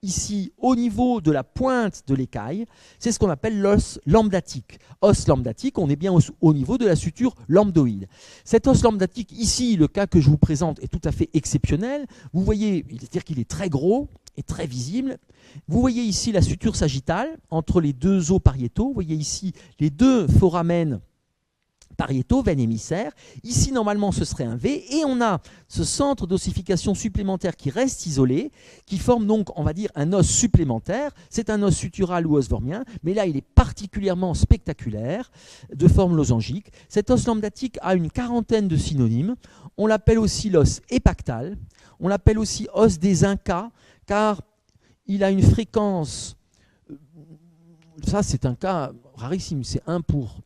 ici au niveau de la pointe de l'écaille, c'est ce qu'on appelle l'os lambdatique. Os lambdatique, on est bien au niveau de la suture lambdoïde. Cet os lambdatique, ici, le cas que je vous présente est tout à fait exceptionnel. Vous voyez, c'est-à-dire qu'il est très gros et très visible. Vous voyez ici la suture sagittale entre les deux os pariétaux. Vous voyez ici les deux foramens pariétaux, veine émissaire. Ici, normalement, ce serait un V. Et on a ce centre d'ossification supplémentaire qui reste isolé, qui forme donc, on va dire, un os supplémentaire. C'est un os sutural ou os vormien, mais là, il est particulièrement spectaculaire, de forme losangique. Cet os lambdatique a une quarantaine de synonymes. On l'appelle aussi l'os épactal. On l'appelle aussi os des Incas, car il a une fréquence, ça c'est un cas rarissime, c'est 1 pour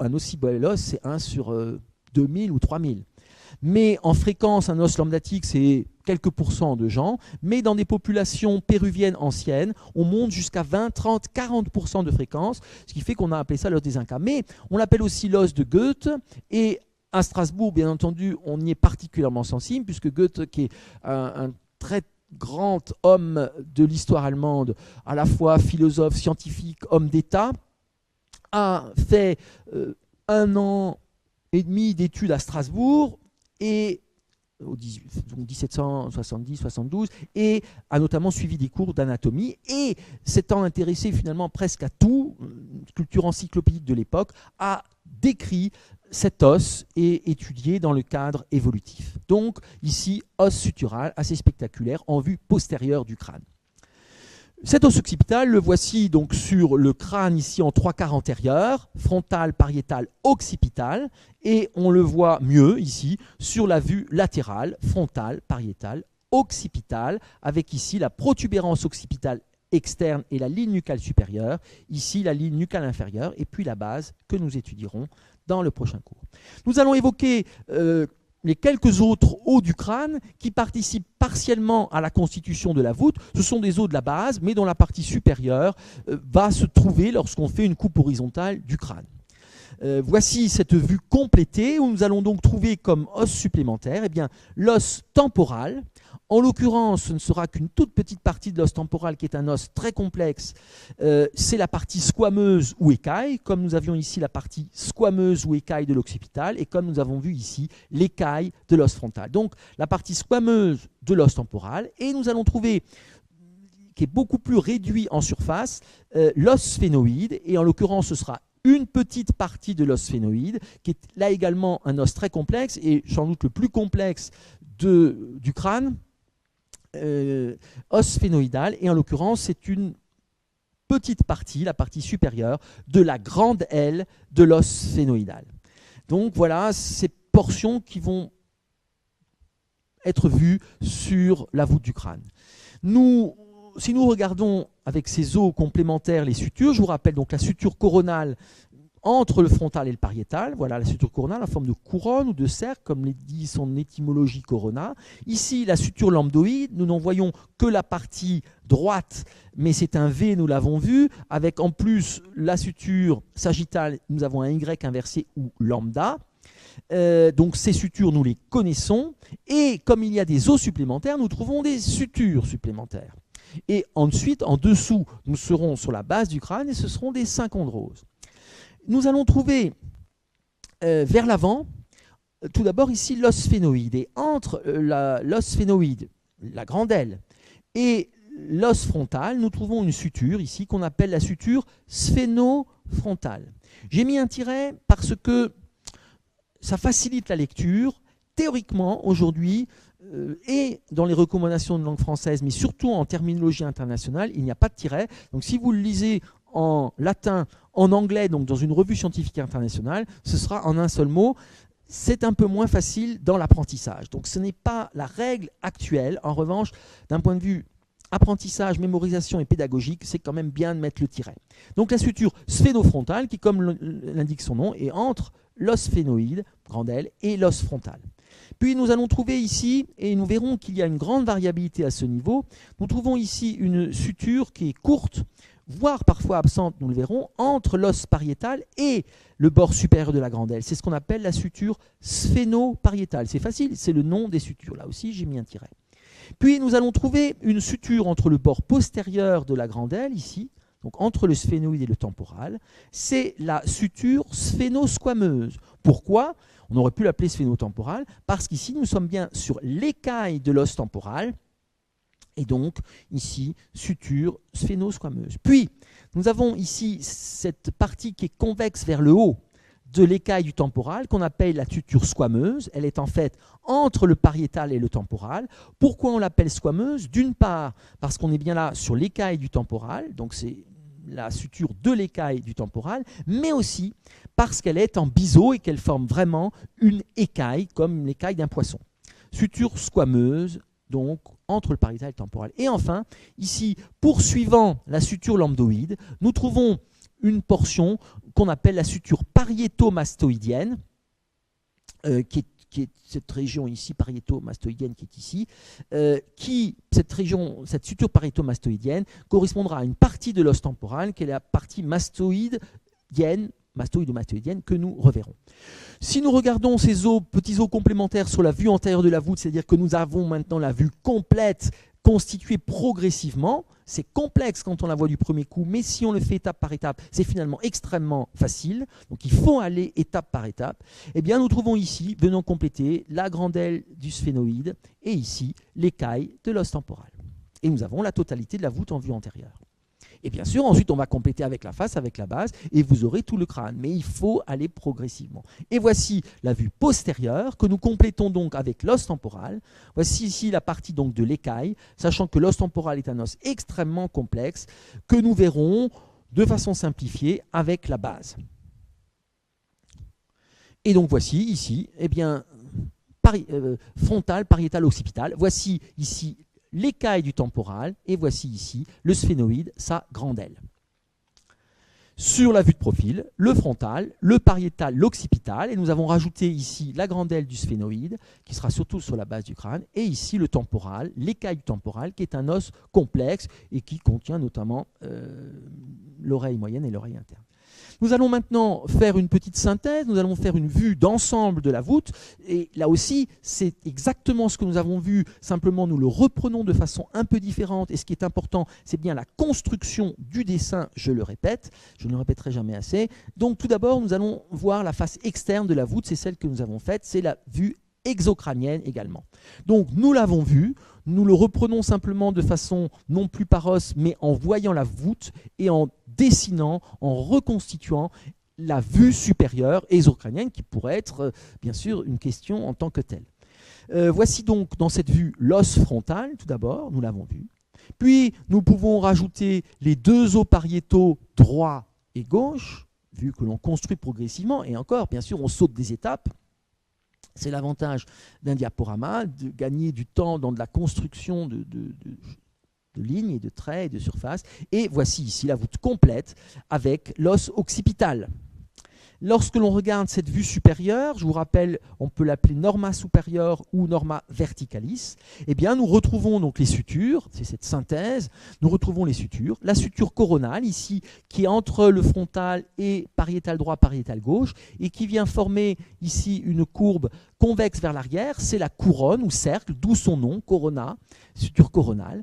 un aussi bel os, c'est 1 sur 2000 ou 3000. Mais en fréquence, un os lambdatique, c'est quelques pourcents de gens, mais dans des populations péruviennes anciennes, on monte jusqu'à 20, 30, 40% de fréquence, ce qui fait qu'on a appelé ça l'os des Incas. Mais on l'appelle aussi l'os de Goethe, et à Strasbourg, bien entendu, on y est particulièrement sensible, puisque Goethe, qui est un très grand homme de l'histoire allemande, à la fois philosophe, scientifique, homme d'État, a fait 1 an et demi d'études à Strasbourg et donc 1770-72 et a notamment suivi des cours d'anatomie et s'étant intéressé finalement presque à tout, culture encyclopédique de l'époque, a décrit cet os et étudié dans le cadre évolutif. Donc ici, os sutural assez spectaculaire en vue postérieure du crâne. Cet os occipital, le voici donc sur le crâne ici en 3 quarts antérieurs, frontal, pariétal, occipital, et on le voit mieux ici sur la vue latérale, frontale, pariétale, occipitale, avec ici la protubérance occipitale externe et la ligne nucale supérieure, ici la ligne nucale inférieure, et puis la base que nous étudierons dans le prochain cours. Nous allons évoquer les quelques autres os du crâne qui participent partiellement à la constitution de la voûte. Ce sont des os de la base, mais dont la partie supérieure va se trouver lorsqu'on fait une coupe horizontale du crâne. Voici cette vue complétée où nous allons donc trouver comme os supplémentaire l'os temporal. En l'occurrence, ce ne sera qu'une toute petite partie de l'os temporal qui est un os très complexe. C'est la partie squameuse ou écaille, comme nous avions ici la partie squameuse ou écaille de l'occipital et comme nous avons vu ici l'écaille de l'os frontal. Donc la partie squameuse de l'os temporal, et nous allons trouver qui est beaucoup plus réduit en surface, l'os sphénoïde, et en l'occurrence ce sera une petite partie de l'os sphénoïde, qui est là également un os très complexe, et sans doute le plus complexe du crâne, os sphénoïdal, et en l'occurrence c'est une petite partie, la partie supérieure, de la grande aile de l'os sphénoïdal. Donc voilà ces portions qui vont être vues sur la voûte du crâne. Si nous regardons avec ces os complémentaires les sutures, je vous rappelle donc la suture coronale entre le frontal et le pariétal. Voilà la suture coronale en forme de couronne ou de cercle, comme le dit son étymologie corona. Ici, la suture lambdoïde, nous n'en voyons que la partie droite, mais c'est un V, nous l'avons vu, avec en plus la suture sagittale, nous avons un Y inversé ou lambda. Donc ces sutures, nous les connaissons. Et comme il y a des os supplémentaires, nous trouvons des sutures supplémentaires. Et ensuite, en dessous, nous serons sur la base du crâne et ce seront des synchondroses. Nous allons trouver vers l'avant, tout d'abord ici l'os sphénoïde. Et entre l'os sphénoïde, la grande aile, et l'os frontal, nous trouvons une suture ici qu'on appelle la suture sphénofrontale. J'ai mis un tiret parce que ça facilite la lecture. Théoriquement, aujourd'hui, et dans les recommandations de langue française, mais surtout en terminologie internationale, il n'y a pas de tiret. Donc si vous le lisez en latin, en anglais, donc dans une revue scientifique internationale, ce sera en un seul mot. C'est un peu moins facile dans l'apprentissage. Donc ce n'est pas la règle actuelle. En revanche, d'un point de vue apprentissage, mémorisation et pédagogique, c'est quand même bien de mettre le tiret. Donc la suture sphénofrontale, qui comme l'indique son nom, est entre l'os sphénoïde, grande aile, et l'os frontal. Puis nous allons trouver ici, et nous verrons qu'il y a une grande variabilité à ce niveau, nous trouvons ici une suture qui est courte, voire parfois absente, nous le verrons, entre l'os pariétal et le bord supérieur de la grande aile. C'est ce qu'on appelle la suture sphénopariétale. C'est facile, c'est le nom des sutures. Là aussi, j'ai mis un tiret. Puis nous allons trouver une suture entre le bord postérieur de la grande aile, ici, donc entre le sphénoïde et le temporal. C'est la suture sphénosquameuse. Pourquoi ? On aurait pu l'appeler sphénotemporale, parce qu'ici, nous sommes bien sur l'écaille de l'os temporal, et donc, ici, suture sphénosquameuse. Puis, nous avons ici cette partie qui est convexe vers le haut de l'écaille du temporal, qu'on appelle la suture squameuse. Elle est en fait entre le pariétal et le temporal. Pourquoi on l'appelle squameuse? D'une part, parce qu'on est bien là sur l'écaille du temporal, donc c'est la suture de l'écaille du temporal, mais aussi parce qu'elle est en biseau et qu'elle forme vraiment une écaille, comme l'écaille d'un poisson. Suture squameuse, donc entre le pariétal et le temporal. Et enfin, ici, poursuivant la suture lambdoïde, nous trouvons une portion qu'on appelle la suture pariétomastoïdienne, qui est cette région ici, pariétomastoïdienne qui est ici, cette suture pariétomastoïdienne correspondra à une partie de l'os temporal, qui est la partie mastoïdienne, mastoïde ou mastoïdienne, que nous reverrons. Si nous regardons ces petits os complémentaires sur la vue antérieure de la voûte, c'est-à-dire que nous avons maintenant la vue complète constituée progressivement, c'est complexe quand on la voit du premier coup, mais si on le fait étape par étape, c'est finalement extrêmement facile. Donc il faut aller étape par étape. Eh bien, nous trouvons ici, venant compléter, la grande aile du sphénoïde et ici l'écaille de l'os temporal. Et nous avons la totalité de la voûte en vue antérieure. Et bien sûr, ensuite, on va compléter avec la face, avec la base, et vous aurez tout le crâne. Mais il faut aller progressivement. Et voici la vue postérieure, que nous complétons donc avec l'os temporal. Voici ici la partie donc de l'écaille, sachant que l'os temporal est un os extrêmement complexe, que nous verrons de façon simplifiée avec la base. Et donc voici ici, eh bien, frontal, pariétal, occipital. Voici ici l'écaille du temporal, et voici ici le sphénoïde, sa grande aile. Sur la vue de profil, le frontal, le pariétal, l'occipital, et nous avons rajouté ici la grande aile du sphénoïde, qui sera surtout sur la base du crâne, et ici le temporal, l'écaille du temporal, qui est un os complexe et qui contient notamment l'oreille moyenne et l'oreille interne. Nous allons maintenant faire une petite synthèse, nous allons faire une vue d'ensemble de la voûte, et là aussi, c'est exactement ce que nous avons vu, simplement nous le reprenons de façon un peu différente, et ce qui est important, c'est bien la construction du dessin, je le répète, je ne le répéterai jamais assez. Donc tout d'abord, nous allons voir la face externe de la voûte, c'est celle que nous avons faite, c'est la vue exocrânienne également. Donc nous l'avons vu, nous le reprenons simplement de façon non plus par os, mais en voyant la voûte et en dessinant, en reconstituant la vue supérieure exocrânienne, qui pourrait être bien sûr une question en tant que telle. Voici donc dans cette vue l'os frontal, tout d'abord, nous l'avons vu. Puis nous pouvons rajouter les deux os pariétaux droit et gauche, vu que l'on construit progressivement, et encore, bien sûr, on saute des étapes. C'est l'avantage d'un diaporama, de gagner du temps dans de la construction de lignes et de traits et de surfaces. Et voici ici la voûte complète avec l'os occipital. Lorsque l'on regarde cette vue supérieure, je vous rappelle, on peut l'appeler norma superior ou norma verticalis, eh bien nous retrouvons donc les sutures, c'est cette synthèse, nous retrouvons les sutures, la suture coronale ici, qui est entre le frontal et pariétal droit, pariétal gauche, et qui vient former ici une courbe convexe vers l'arrière, c'est la couronne ou cercle, d'où son nom, corona, suture coronale.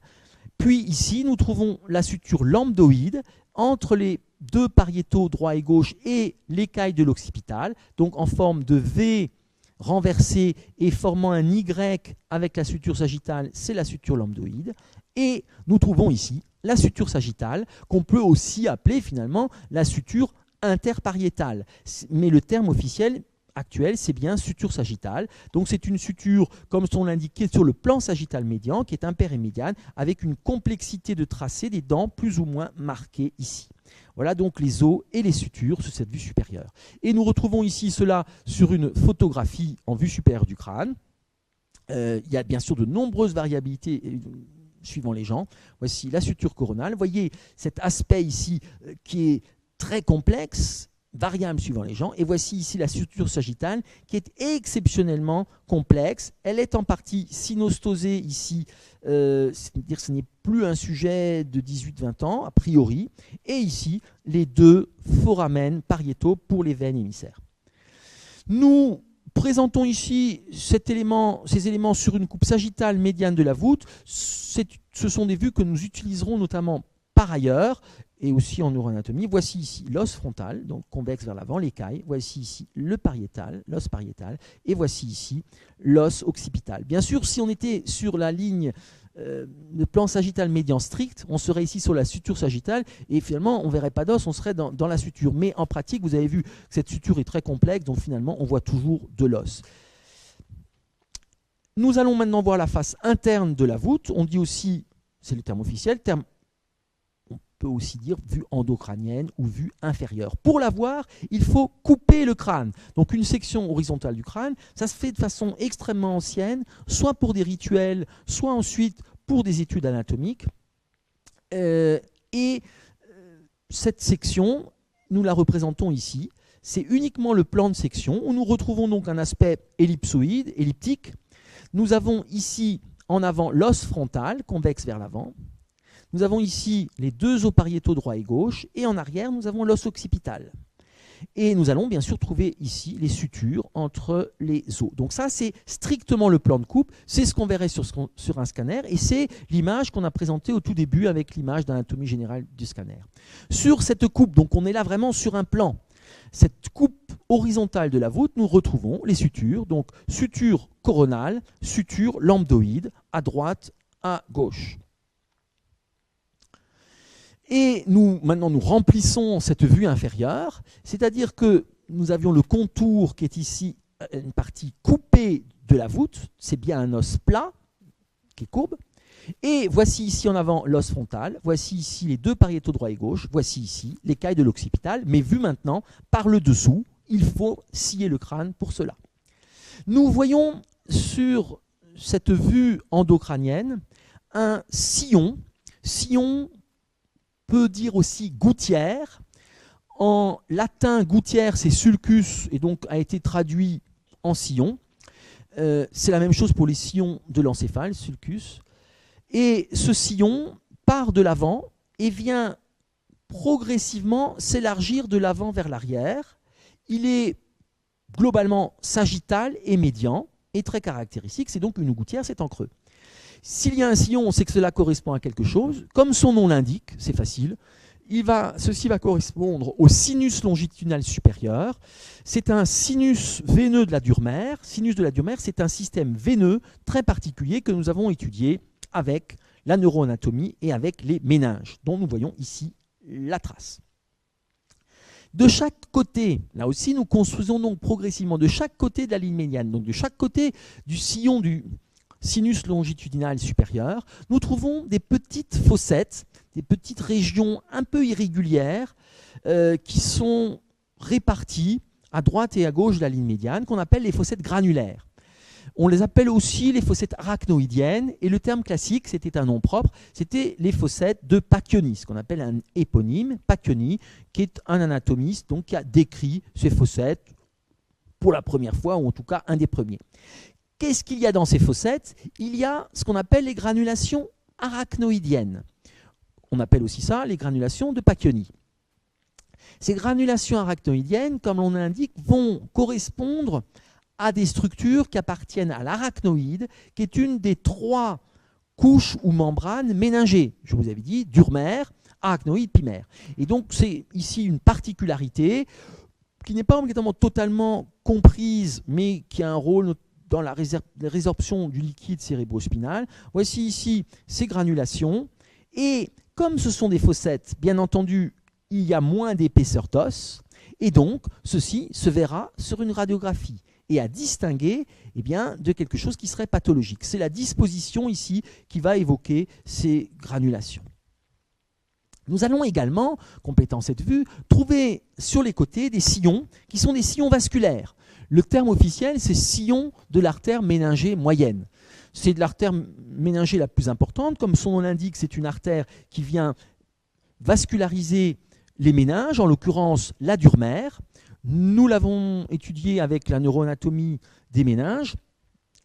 Puis ici, nous trouvons la suture lambdoïde entre les deux pariétaux droit et gauche et l'écaille de l'occipital, donc en forme de V renversé et formant un Y avec la suture sagittale, c'est la suture lambdoïde. Et nous trouvons ici la suture sagittale, qu'on peut aussi appeler finalement la suture interpariétale. Mais le terme officiel actuel, c'est bien suture sagittale. Donc c'est une suture, comme son l'indique, qui est sur le plan sagittal médian, qui est impair et médiane, avec une complexité de tracé des dents plus ou moins marquées ici. Voilà donc les os et les sutures sur cette vue supérieure. Et nous retrouvons ici cela sur une photographie en vue supérieure du crâne. Il y a bien sûr de nombreuses variabilités suivant les gens. Voici la suture coronale. Vous voyez cet aspect ici qui est très complexe, variable suivant les gens. Et voici ici la suture sagittale qui est exceptionnellement complexe. Elle est en partie synostosée ici, c'est-à-dire que ce n'est plus un sujet de 18-20 ans, a priori. Et ici, les deux foramen pariétaux pour les veines émissaires. Nous présentons ici ces éléments sur une coupe sagittale médiane de la voûte. Ce sont des vues que nous utiliserons notamment par ailleurs, et aussi en neuroanatomie. Voici ici l'os frontal, donc convexe vers l'avant, l'écaille. Voici ici le pariétal, l'os pariétal. Et voici ici l'os occipital. Bien sûr, si on était sur la ligne le plan sagittal médian strict, on serait ici sur la suture sagittale et finalement on ne verrait pas d'os, on serait dans la suture. Mais en pratique, vous avez vu que cette suture est très complexe, donc finalement on voit toujours de l'os. Nous allons maintenant voir la face interne de la voûte. On dit aussi, c'est le terme officiel, on peut aussi dire vue endocrânienne ou vue inférieure. Pour la voir, il faut couper le crâne. Donc une section horizontale du crâne, ça se fait de façon extrêmement ancienne, soit pour des rituels, soit ensuite pour des études anatomiques. Cette section, nous la représentons ici. C'est uniquement le plan de section où nous retrouvons donc un aspect ellipsoïde, elliptique. Nous avons ici en avant l'os frontal, convexe vers l'avant. Nous avons ici les deux os pariétaux droit et gauche, et en arrière, nous avons l'os occipital. Et nous allons bien sûr trouver ici les sutures entre les os. Donc ça, c'est strictement le plan de coupe, c'est ce qu'on verrait sur un scanner, et c'est l'image qu'on a présentée au tout début avec l'image d'anatomie générale du scanner. Sur cette coupe, donc on est là vraiment sur un plan, cette coupe horizontale de la voûte, nous retrouvons les sutures, donc suture coronale, suture lambdoïde, à droite, à gauche. Et maintenant, nous remplissons cette vue inférieure, c'est-à-dire que nous avions le contour qui est ici une partie coupée de la voûte, c'est bien un os plat qui est courbe. Et voici ici en avant l'os frontal, voici ici les deux pariétaux droit et gauche, voici ici l'écaille de l'occipital, mais vu maintenant par le dessous, il faut scier le crâne pour cela. Nous voyons sur cette vue endocrânienne un sillon. Sillon peut dire aussi gouttière. En latin, gouttière, c'est sulcus, et donc a été traduit en sillon. C'est la même chose pour les sillons de l'encéphale, sulcus. Et ce sillon part de l'avant et vient progressivement s'élargir de l'avant vers l'arrière. Il est globalement sagittal et médian, et très caractéristique. C'est donc une gouttière, c'est en creux. S'il y a un sillon, on sait que cela correspond à quelque chose. Comme son nom l'indique, c'est facile, ceci va correspondre au sinus longitudinal supérieur. C'est un sinus veineux de la dure mère. Sinus de la dure mère, c'est un système veineux très particulier que nous avons étudié avec la neuroanatomie et avec les méninges, dont nous voyons ici la trace. De chaque côté, là aussi, nous construisons donc progressivement de chaque côté de la ligne médiane, donc de chaque côté du sillon du sinus longitudinal supérieur, nous trouvons des petites fossettes, des petites régions un peu irrégulières qui sont réparties à droite et à gauche de la ligne médiane, qu'on appelle les fossettes granulaires. On les appelle aussi les fossettes arachnoïdiennes, et le terme classique, c'était un nom propre, c'était les fossettes de Pacchioni, ce qu'on appelle un éponyme, Pacchioni, qui est un anatomiste donc, qui a décrit ces fossettes pour la première fois, ou en tout cas un des premiers. Qu'est-ce qu'il y a dans ces fossettes? Il y a ce qu'on appelle les granulations arachnoïdiennes. On appelle aussi ça les granulations de Pacchioni. Ces granulations arachnoïdiennes, comme on l'indique, vont correspondre à des structures qui appartiennent à l'arachnoïde, qui est une des trois couches ou membranes méningées. Je vous avais dit dure mère, arachnoïde, pimère. Et donc c'est ici une particularité qui n'est pas obligatoirement totalement comprise, mais qui a un rôle dans la résorption du liquide cérébrospinal. Voici ici ces granulations. Et comme ce sont des fossettes, bien entendu, il y a moins d'épaisseur d'os. Et donc, ceci se verra sur une radiographie et à distinguer de quelque chose qui serait pathologique. C'est la disposition ici qui va évoquer ces granulations. Nous allons également, complétant cette vue, trouver sur les côtés des sillons qui sont des sillons vasculaires. Le terme officiel, c'est sillon de l'artère méningée moyenne. C'est de l'artère méningée la plus importante. Comme son nom l'indique, c'est une artère qui vient vasculariser les méninges, en l'occurrence la dure-mère. Nous l'avons étudié avec la neuroanatomie des méninges.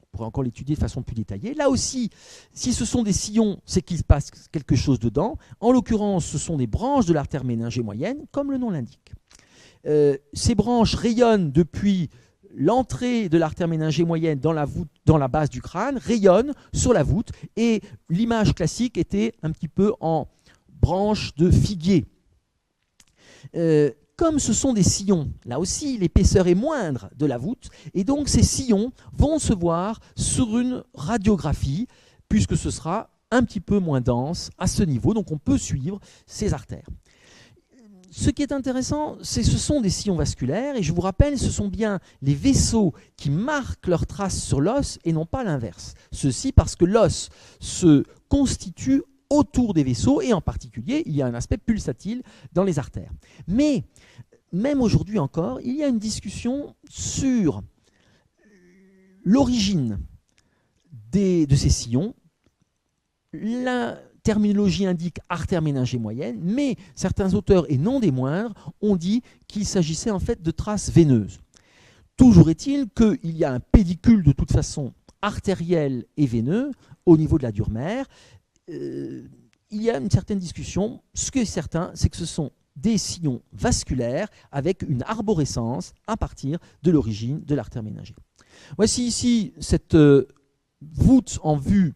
On pourrait encore l'étudier de façon plus détaillée. Là aussi, si ce sont des sillons, c'est qu'il se passe quelque chose dedans. En l'occurrence, ce sont des branches de l'artère méningée moyenne, comme le nom l'indique. Ces branches rayonnent depuis l'entrée de l'artère méningée moyenne dans la base du crâne, rayonnent sur la voûte, et l'image classique était un petit peu en branche de figuier. Comme ce sont des sillons, là aussi l'épaisseur est moindre de la voûte, et donc ces sillons vont se voir sur une radiographie, puisque ce sera un petit peu moins dense à ce niveau, donc on peut suivre ces artères. Ce qui est intéressant, c'est que ce sont des sillons vasculaires, et je vous rappelle, ce sont bien les vaisseaux qui marquent leurs traces sur l'os et non pas l'inverse. Ceci parce que l'os se constitue autour des vaisseaux, et en particulier, il y a un aspect pulsatile dans les artères. Mais, même aujourd'hui encore, il y a une discussion sur l'origine de ces sillons. La terminologie indique artère méningée moyenne, mais certains auteurs, et non des moindres, ont dit qu'il s'agissait en fait de traces veineuses. Toujours est-il qu'il y a un pédicule de toute façon artériel et veineux au niveau de la dure-mère. Il y a une certaine discussion. Ce qui est certain, c'est que ce sont des sillons vasculaires avec une arborescence à partir de l'origine de l'artère méningée. Voici ici cette voûte en vue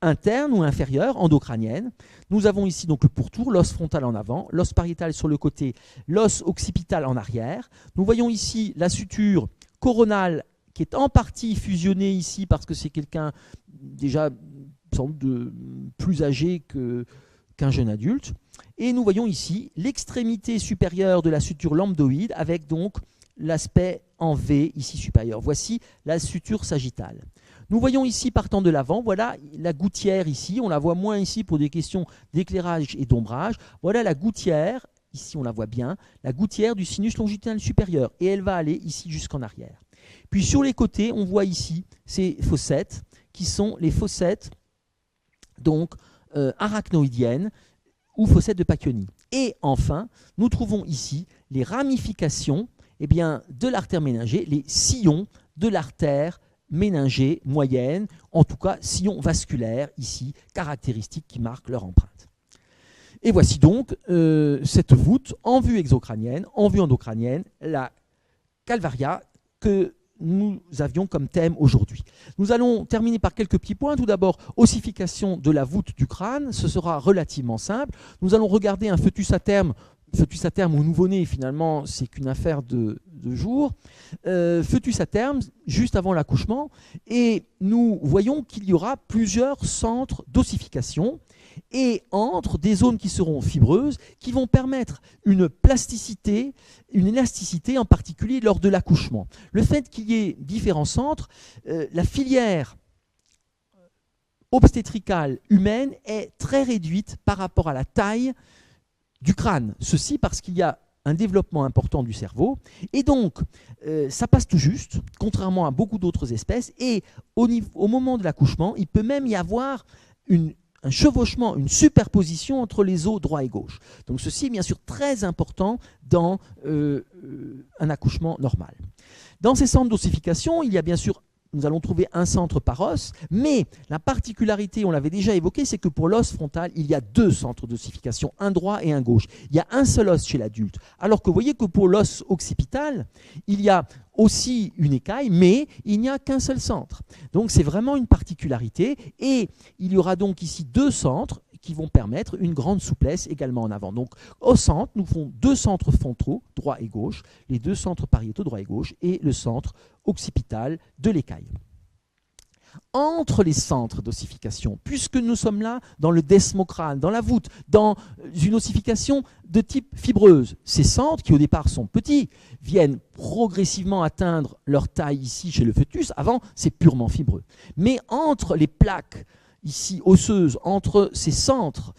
interne ou inférieure, endocrânienne. Nous avons ici donc le pourtour, l'os frontal en avant, l'os pariétal sur le côté, l'os occipital en arrière. Nous voyons ici la suture coronale qui est en partie fusionnée ici parce que c'est quelqu'un déjà sans doute plus âgé qu'un jeune adulte. Et nous voyons ici l'extrémité supérieure de la suture lambdoïde avec donc l'aspect en V ici supérieur. Voici la suture sagittale. Nous voyons ici, partant de l'avant, voilà la gouttière ici. On la voit moins ici pour des questions d'éclairage et d'ombrage. Voilà la gouttière, ici on la voit bien, la gouttière du sinus longitudinal supérieur. Et elle va aller ici jusqu'en arrière. Puis sur les côtés, on voit ici ces fossettes qui sont les fossettes donc arachnoïdiennes ou fossettes de Pacchioni. Et enfin, nous trouvons ici les ramifications de l'artère méningée, les sillons de l'artère méningée moyenne, en tout cas sillons vasculaires ici, caractéristiques qui marquent leur empreinte. Et voici donc cette voûte en vue exocrânienne, en vue endocrânienne, la calvaria que nous avions comme thème aujourd'hui. Nous allons terminer par quelques petits points. Tout d'abord, ossification de la voûte du crâne, ce sera relativement simple. Nous allons regarder un fœtus à terme ou nouveau-né, finalement, c'est qu'une affaire de jours. Fœtus à terme, juste avant l'accouchement, et nous voyons qu'il y aura plusieurs centres d'ossification, et entre des zones qui seront fibreuses, qui vont permettre une plasticité, une élasticité, en particulier lors de l'accouchement. Le fait qu'il y ait différents centres, la filière obstétricale humaine est très réduite par rapport à la taille du crâne. Ceci parce qu'il y a un développement important du cerveau, et donc ça passe tout juste, contrairement à beaucoup d'autres espèces, et au moment de l'accouchement, il peut même y avoir un chevauchement, une superposition entre les os droit et gauche. Donc ceci est bien sûr très important dans un accouchement normal. Dans ces centres d'ossification, il y a bien sûr, nous allons trouver un centre par os, mais la particularité, on l'avait déjà évoqué, c'est que pour l'os frontal, il y a deux centres d'ossification, un droit et un gauche. Il y a un seul os chez l'adulte, alors que vous voyez que pour l'os occipital, il y a aussi une écaille, mais il n'y a qu'un seul centre. Donc c'est vraiment une particularité, et il y aura donc ici deux centres qui vont permettre une grande souplesse également en avant. Donc au centre, nous font deux centres frontaux, droit et gauche, les deux centres pariétaux, droit et gauche, et le centre occipital de l'écaille. Entre les centres d'ossification, puisque nous sommes là dans le desmocrâne, dans la voûte, dans une ossification de type fibreuse, ces centres, qui au départ sont petits, viennent progressivement atteindre leur taille ici chez le fœtus. Avant, c'est purement fibreux. Mais entre les plaques ici osseuses, entre ces centres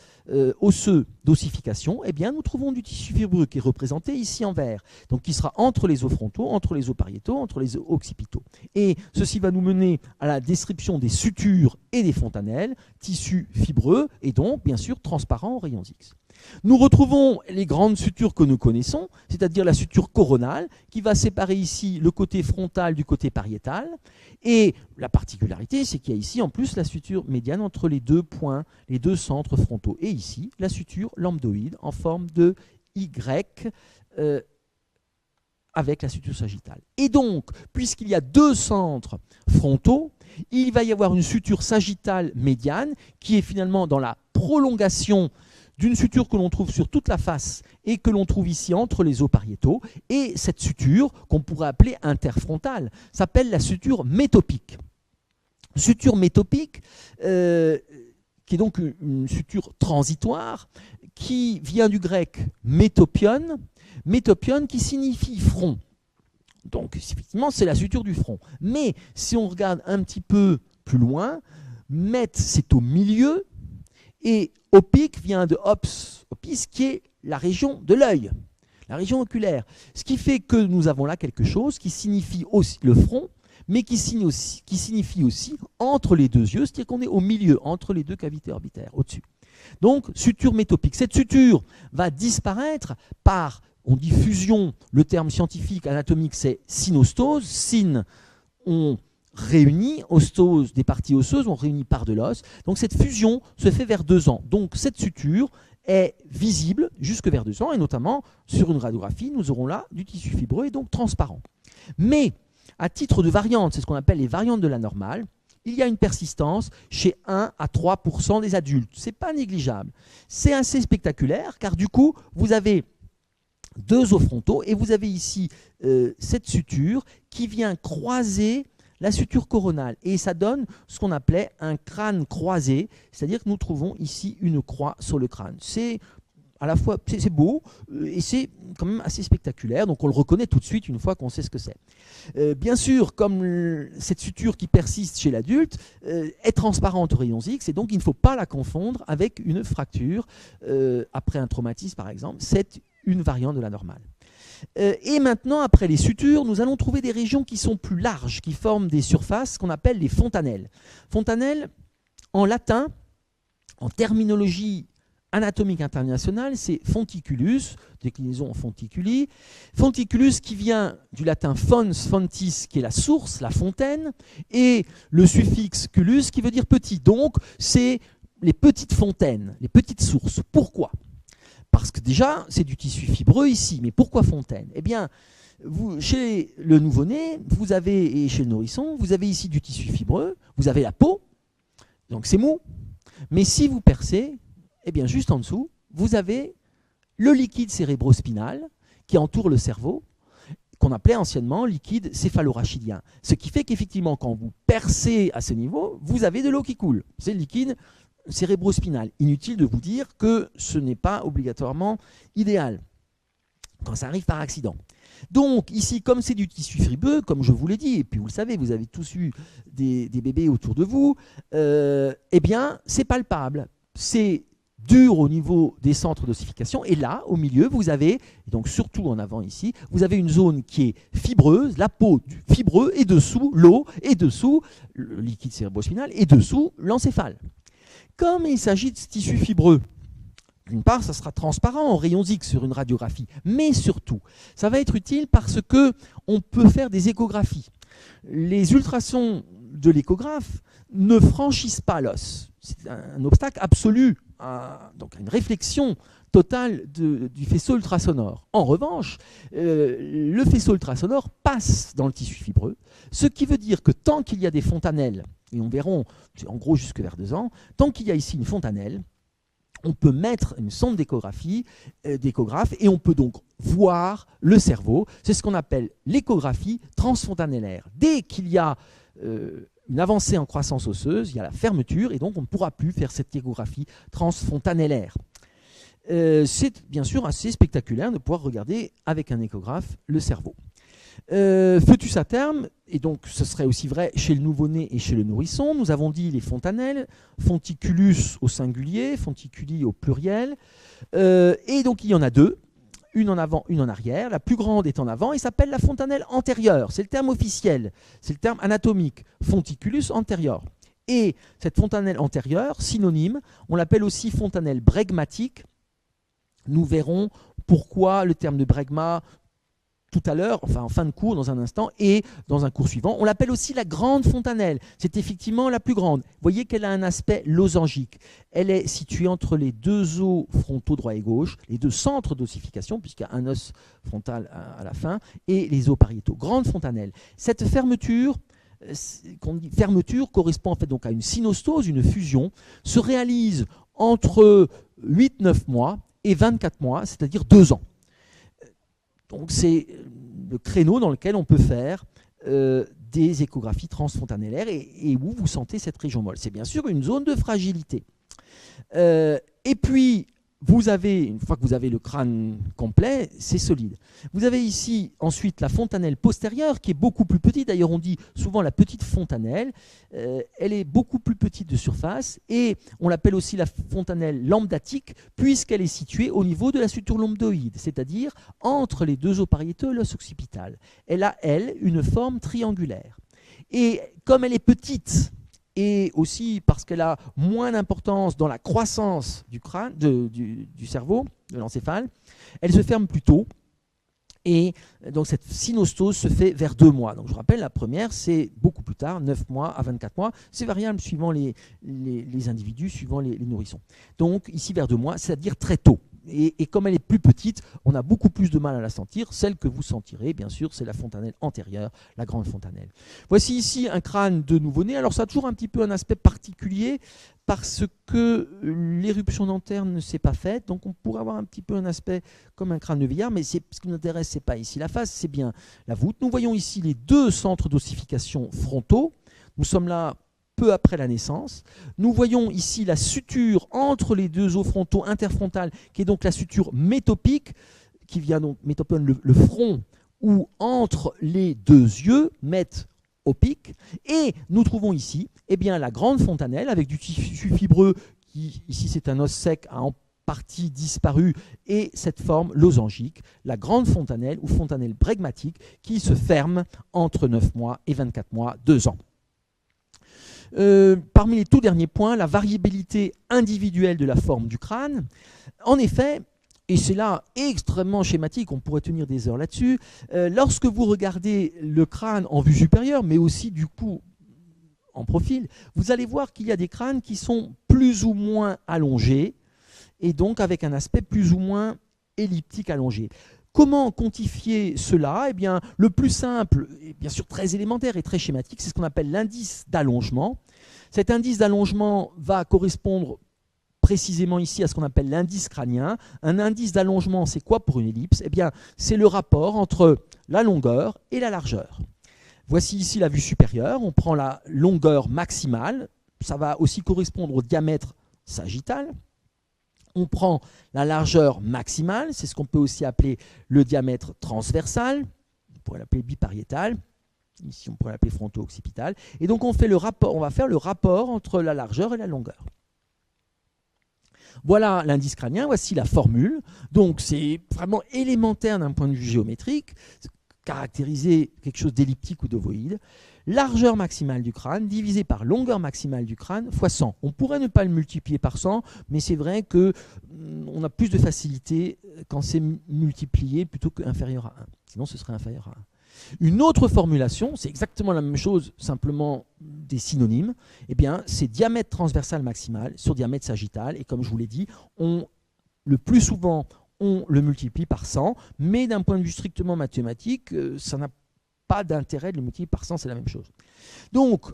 osseux d'ossification, eh bien, nous trouvons du tissu fibreux qui est représenté ici en vert, donc qui sera entre les os frontaux, entre les os pariétaux, entre les os occipitaux. Et ceci va nous mener à la description des sutures et des fontanelles, tissus fibreux et donc, bien sûr, transparents aux rayons X. Nous retrouvons les grandes sutures que nous connaissons, c'est-à-dire la suture coronale, qui va séparer ici le côté frontal du côté pariétal. Et la particularité, c'est qu'il y a ici en plus la suture médiane entre les deux points, les deux centres frontaux. Et ici, la suture lambdoïde en forme de Y avec la suture sagittale. Et donc, puisqu'il y a deux centres frontaux, il va y avoir une suture sagittale médiane qui est finalement dans la prolongation d'une suture que l'on trouve sur toute la face et que l'on trouve ici entre les os pariétaux. Et cette suture, qu'on pourrait appeler interfrontale, s'appelle la suture métopique. Suture métopique, qui est donc une suture transitoire, qui vient du grec métopion, métopion qui signifie front. Donc effectivement, c'est la suture du front. Mais si on regarde un petit peu plus loin, met, c'est au milieu, et opique vient de ops, opis, qui est la région de l'œil, la région oculaire. Ce qui fait que nous avons là quelque chose qui signifie aussi le front, mais qui signifie aussi entre les deux yeux, c'est-à-dire qu'on est au milieu, entre les deux cavités orbitaires, au-dessus. Donc, suture métopique. Cette suture va disparaître par, on dit fusion, le terme scientifique anatomique c'est synostose, syn, on réunit, ostose, des parties osseuses, on réunit par de l'os. Donc cette fusion se fait vers 2 ans. Donc cette suture est visible jusque vers 2 ans, et notamment sur une radiographie, nous aurons là du tissu fibreux et donc transparent. Mais à titre de variante, c'est ce qu'on appelle les variantes de la normale, il y a une persistance chez 1 à 3% des adultes. Ce n'est pas négligeable. C'est assez spectaculaire car du coup, vous avez deux os frontaux et vous avez ici cette suture qui vient croiser la suture coronale. Et ça donne ce qu'on appelait un crâne croisé, c'est-à-dire que nous trouvons ici une croix sur le crâne. C'est à la fois c'est beau et c'est quand même assez spectaculaire, donc on le reconnaît tout de suite une fois qu'on sait ce que c'est. Bien sûr, comme cette suture qui persiste chez l'adulte est transparente aux rayons X, et donc il ne faut pas la confondre avec une fracture après un traumatisme par exemple, c'est une variante de la normale. Et maintenant, après les sutures, nous allons trouver des régions qui sont plus larges, qui forment des surfaces qu'on appelle les fontanelles. Fontanelles, en latin, en terminologie anatomique internationale, c'est fonticulus, déclinaison en fonticuli. Fonticulus qui vient du latin fons, fontis, qui est la source, la fontaine, et le suffixe culus qui veut dire petit. Donc, c'est les petites fontaines, les petites sources. Pourquoi ? Parce que déjà, c'est du tissu fibreux ici. Mais pourquoi fontaine? Eh bien, chez le nouveau-né, et chez le nourrisson, vous avez ici du tissu fibreux, vous avez la peau, donc c'est mou. Mais si vous percez, eh bien, juste en dessous, vous avez le liquide cérébrospinal qui entoure le cerveau, qu'on appelait anciennement liquide céphalorachidien. Ce qui fait qu'effectivement, quand vous percez à ce niveau, vous avez de l'eau qui coule. C'est le liquide cérébrospinal. Inutile de vous dire que ce n'est pas obligatoirement idéal quand ça arrive par accident. Donc ici, comme c'est du tissu fibreux, comme je vous l'ai dit, et puis vous le savez, vous avez tous eu des bébés autour de vous, eh bien, c'est palpable. C'est dur au niveau des centres d'ossification, et là, au milieu, vous avez, et donc surtout en avant ici, vous avez une zone qui est fibreuse, la peau fibreux, et dessous l'eau, et dessous le liquide cérébrospinal, et dessous l'encéphale. Comme il s'agit de tissu fibreux, d'une part, ça sera transparent en rayons X sur une radiographie, mais surtout, ça va être utile parce qu'on peut faire des échographies. Les ultrasons de l'échographe ne franchissent pas l'os. C'est un obstacle absolu, donc une réflexion totale du faisceau ultrasonore. En revanche, le faisceau ultrasonore passe dans le tissu fibreux, ce qui veut dire que tant qu'il y a des fontanelles, et on verra en gros jusque vers 2 ans, tant qu'il y a ici une fontanelle, on peut mettre une sonde d'échographe et on peut donc voir le cerveau. C'est ce qu'on appelle l'échographie transfontanellaire. Dès qu'il y a une avancée en croissance osseuse, il y a la fermeture et donc on ne pourra plus faire cette échographie transfontanellaire. C'est bien sûr assez spectaculaire de pouvoir regarder avec un échographe le cerveau. Fœtus à terme, et donc ce serait aussi vrai chez le nouveau-né et chez le nourrisson. Nous avons dit les fontanelles, fonticulus au singulier, fonticuli au pluriel. Et donc il y en a deux, une en avant, une en arrière. La plus grande est en avant et s'appelle la fontanelle antérieure. C'est le terme officiel, c'est le terme anatomique, fonticulus antérieur. Et cette fontanelle antérieure, synonyme, on l'appelle aussi fontanelle bregmatique. Nous verrons pourquoi le terme de bregma tout à l'heure, enfin en fin de cours dans un instant, et dans un cours suivant. On l'appelle aussi la grande fontanelle. C'est effectivement la plus grande. Vous voyez qu'elle a un aspect losangique. Elle est située entre les deux os frontaux droit et gauche, les deux centres d'ossification, puisqu'il y a un os frontal à la fin, et les os pariétaux. Grande fontanelle. Cette fermeture, qu'on dit fermeture, correspond en fait donc à une synostose, une fusion, se réalise entre 8-9 mois et 24 mois, c'est-à-dire 2 ans. Donc c'est le créneau dans lequel on peut faire des échographies transfontanellaires et où vous sentez cette région molle. C'est bien sûr une zone de fragilité. Et puis, vous avez, une fois que vous avez le crâne complet, c'est solide. Vous avez ici ensuite la fontanelle postérieure qui est beaucoup plus petite. D'ailleurs, on dit souvent la petite fontanelle. Elle est beaucoup plus petite de surface et on l'appelle aussi la fontanelle lambdatique puisqu'elle est située au niveau de la suture lambdoïde, c'est-à-dire entre les deux os pariétaux et l'os occipital. Elle a, elle, une forme triangulaire. Et comme elle est petite, et aussi parce qu'elle a moins d'importance dans la croissance du crâne, du cerveau, de l'encéphale, elle se ferme plus tôt. Et donc cette synostose se fait vers 2 mois. Donc je rappelle, la première, c'est beaucoup plus tard, 9 mois à 24 mois. C'est variable suivant les individus, suivant les nourrissons. Donc ici vers 2 mois, c'est-à-dire très tôt. Et comme elle est plus petite, on a beaucoup plus de mal à la sentir. Celle que vous sentirez, bien sûr, c'est la fontanelle antérieure, la grande fontanelle. Voici ici un crâne de nouveau-né. Alors ça a toujours un petit peu un aspect particulier parce que l'éruption dentaire ne s'est pas faite. Donc on pourrait avoir un petit peu un aspect comme un crâne de vieillard, mais ce qui nous intéresse, ce n'est pas ici la face, c'est bien la voûte. Nous voyons ici les 2 centres d'ossification frontaux. Nous sommes là peu après la naissance. Nous voyons ici la suture entre les 2 os frontaux interfrontales, qui est donc la suture métopique, qui vient donc, métopion, le front, ou entre les 2 yeux, opique. Et nous trouvons ici eh bien, la grande fontanelle, avec du tissu fibreux, qui ici c'est un os sec, a en partie disparu, et cette forme losangique, la grande fontanelle, ou fontanelle bregmatique, qui se ferme entre 9 mois et 24 mois, 2 ans. Parmi les tout derniers points, la variabilité individuelle de la forme du crâne. En effet, et c'est là extrêmement schématique, on pourrait tenir des heures là-dessus, lorsque vous regardez le crâne en vue supérieure, mais aussi du coup en profil, vous allez voir qu'il y a des crânes qui sont plus ou moins allongés, et donc avec un aspect plus ou moins elliptique allongé. Comment quantifier cela? Eh bien, le plus simple, et bien sûr très élémentaire et très schématique, c'est ce qu'on appelle l'indice d'allongement. Cet indice d'allongement va correspondre précisément ici à ce qu'on appelle l'indice crânien. Un indice d'allongement, c'est quoi pour une ellipse? Eh bien, c'est le rapport entre la longueur et la largeur. Voici ici la vue supérieure. On prend la longueur maximale. Ça va aussi correspondre au diamètre sagittal. On prend la largeur maximale, c'est ce qu'on peut aussi appeler le diamètre transversal, on pourrait l'appeler bipariétal, ici on pourrait l'appeler fronto-occipital, et donc on va faire le rapport entre la largeur et la longueur. Voilà l'indice crânien, voici la formule, donc c'est vraiment élémentaire d'un point de vue géométrique, caractériser quelque chose d'elliptique ou d'ovoïde. Largeur maximale du crâne divisé par longueur maximale du crâne fois 100. On pourrait ne pas le multiplier par 100, mais c'est vrai qu'on a plus de facilité quand c'est multiplié plutôt qu'inférieur à 1. Sinon, ce serait inférieur à 1. Une autre formulation, c'est exactement la même chose, simplement des synonymes, eh bien, c'est diamètre transversal maximal sur diamètre sagittal. Et comme je vous l'ai dit, le plus souvent, on le multiplie par 100, mais d'un point de vue strictement mathématique, ça n'a pas d'intérêt de le multiplier par 100, c'est la même chose. Donc,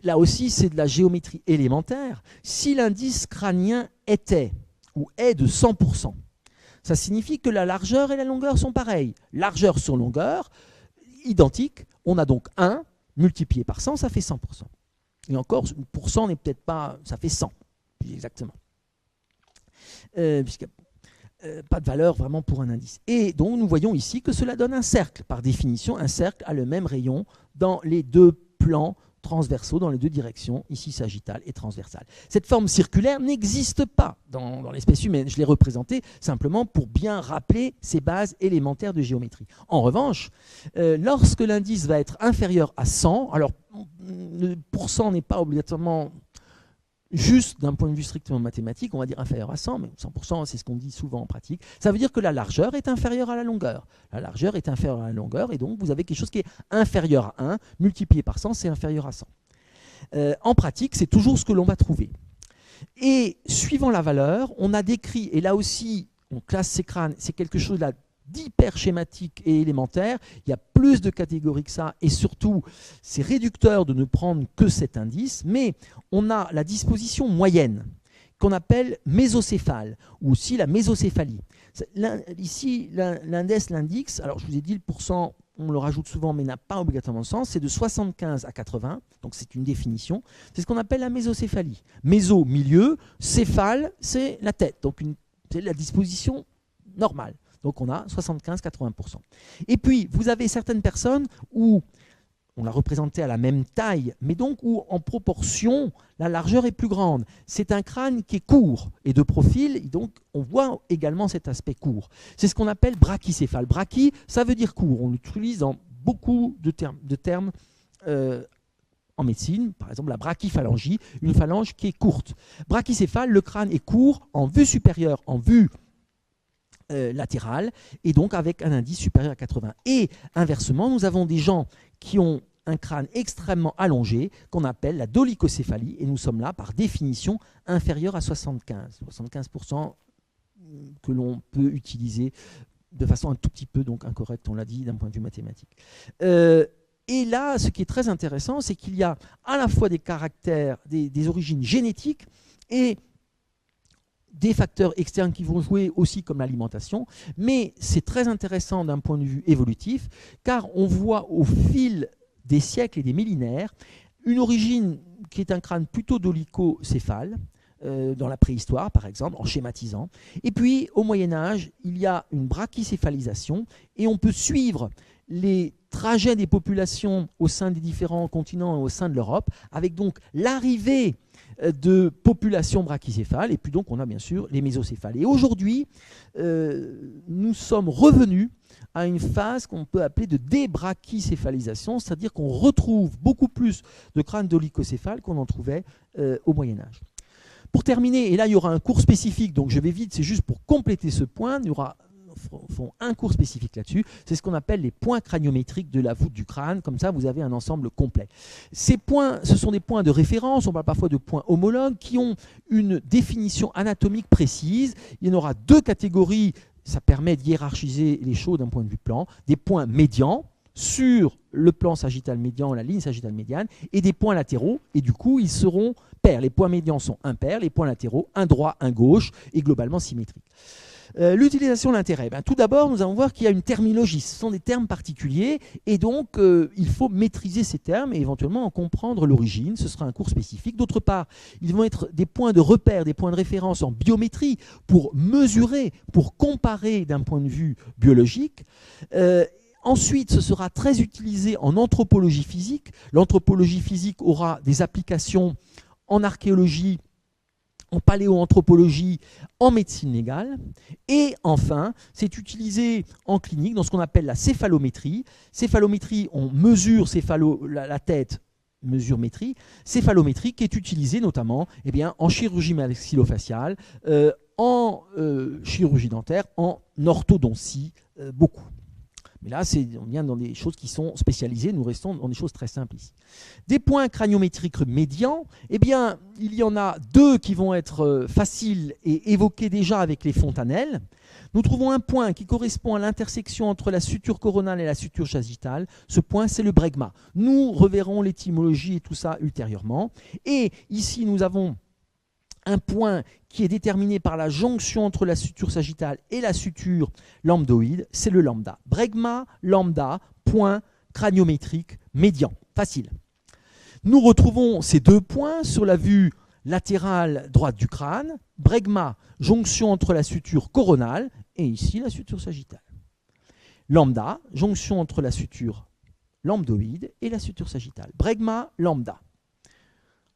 là aussi, c'est de la géométrie élémentaire. Si l'indice crânien était ou est de 100%, ça signifie que la largeur et la longueur sont pareilles. Largeur sur longueur, identique. On a donc 1 multiplié par 100, ça fait 100%. Et encore, pour 100 n'est peut-être pas... ça fait 100, exactement. pas de valeur vraiment pour un indice. Et donc nous voyons ici que cela donne un cercle. Par définition, un cercle a le même rayon dans les deux plans transversaux, dans les deux directions, ici sagittale et transversale. Cette forme circulaire n'existe pas dans l'espèce humaine. Je l'ai représentée simplement pour bien rappeler ces bases élémentaires de géométrie. En revanche, lorsque l'indice va être inférieur à 100, alors le pourcent n'est pas obligatoirement juste d'un point de vue strictement mathématique, on va dire inférieur à 100, mais 100% c'est ce qu'on dit souvent en pratique, ça veut dire que la largeur est inférieure à la longueur. La largeur est inférieure à la longueur et donc vous avez quelque chose qui est inférieur à 1, multiplié par 100, c'est inférieur à 100. En pratique, c'est toujours ce que l'on va trouver. Et suivant la valeur, on a décrit, et là aussi on classe ces crânes, c'est quelque chose là d'hyper schématique et élémentaire, il y a plus de catégories que ça, et surtout, c'est réducteur de ne prendre que cet indice, mais on a la disposition moyenne, qu'on appelle mésocéphale, ou aussi la mésocéphalie. Ici, l'index, l'index, alors je vous ai dit le pourcent, on le rajoute souvent, mais n'a pas obligatoirement de sens, c'est de 75 à 80, donc c'est une définition, c'est ce qu'on appelle la mésocéphalie. Méso, milieu, céphale, c'est la tête, donc c'est la disposition normale. Donc on a 75-80%. Et puis, vous avez certaines personnes où on l'a représenté à la même taille, mais donc où en proportion, la largeur est plus grande. C'est un crâne qui est court et de profil, et donc on voit également cet aspect court. C'est ce qu'on appelle brachycéphale. Brachy, ça veut dire court. On l'utilise dans beaucoup de termes en médecine, par exemple la brachyphalangie, une phalange qui est courte. Brachycéphale, le crâne est court en vue supérieure, en vue latérale, et donc avec un indice supérieur à 80. Et inversement, nous avons des gens qui ont un crâne extrêmement allongé, qu'on appelle la dolicocéphalie, et nous sommes là, par définition, inférieur à 75. 75% que l'on peut utiliser de façon un tout petit peu donc incorrecte, on l'a dit, d'un point de vue mathématique. Et là, ce qui est très intéressant, c'est qu'il y a à la fois des caractères, des origines génétiques, et des facteurs externes qui vont jouer aussi comme l'alimentation, mais c'est très intéressant d'un point de vue évolutif, car on voit au fil des siècles et des millénaires une origine qui est un crâne plutôt dolicocéphale, dans la préhistoire par exemple, en schématisant, et puis au Moyen-Âge, il y a une brachycéphalisation, et on peut suivre les trajets des populations au sein des différents continents et au sein de l'Europe, avec donc l'arrivée de populations brachycéphales, et puis donc on a bien sûr les mésocéphales. Et aujourd'hui, nous sommes revenus à une phase qu'on peut appeler de débrachycéphalisation, c'est-à-dire qu'on retrouve beaucoup plus de crânes dolicocéphales qu'on en trouvait au Moyen-Âge. Pour terminer, et là il y aura un cours spécifique, donc je vais vite, c'est juste pour compléter ce point, il y aura font un cours spécifique là-dessus, c'est ce qu'on appelle les points craniométriques de la voûte du crâne, comme ça vous avez un ensemble complet. Ces points, ce sont des points de référence, on parle parfois de points homologues, qui ont une définition anatomique précise. Il y en aura deux catégories, ça permet de hiérarchiser les choses d'un point de vue plan, des points médians, sur le plan sagittal médian, la ligne sagittale médiane, et des points latéraux, et du coup ils seront pairs. Les points médians sont impairs, les points latéraux, un droit, un gauche, et globalement symétriques. L'utilisation, l'intérêt. Tout d'abord, nous allons voir qu'il y a une terminologie. Ce sont des termes particuliers et donc il faut maîtriser ces termes et éventuellement en comprendre l'origine. Ce sera un cours spécifique. D'autre part, ils vont être des points de repère, des points de référence en biométrie pour mesurer, pour comparer d'un point de vue biologique. Ensuite, ce sera très utilisé en anthropologie physique. L'anthropologie physique aura des applications en archéologie, en paléoanthropologie, en médecine légale. Et enfin, c'est utilisé en clinique dans ce qu'on appelle la céphalométrie. Céphalométrie, on mesure la tête, mesure-métrie. Céphalométrie qui est utilisée notamment en chirurgie maxillofaciale, en chirurgie dentaire, en orthodontie, beaucoup. Mais là, on vient dans des choses qui sont spécialisées, nous restons dans des choses très simples ici. Des points craniométriques médians, il y en a deux qui vont être faciles et évoqués déjà avec les fontanelles. Nous trouvons un point qui correspond à l'intersection entre la suture coronale et la suture sagittale. Ce point, c'est le bregma. Nous reverrons l'étymologie et tout ça ultérieurement. Et ici, nous avons un point qui est déterminé par la jonction entre la suture sagittale et la suture lambdoïde, c'est le lambda. Bregma, lambda, point craniométrique médian. Facile. Nous retrouvons ces deux points sur la vue latérale droite du crâne, bregma, jonction entre la suture coronale et ici la suture sagittale. Lambda, jonction entre la suture lambdoïde et la suture sagittale. Bregma, lambda.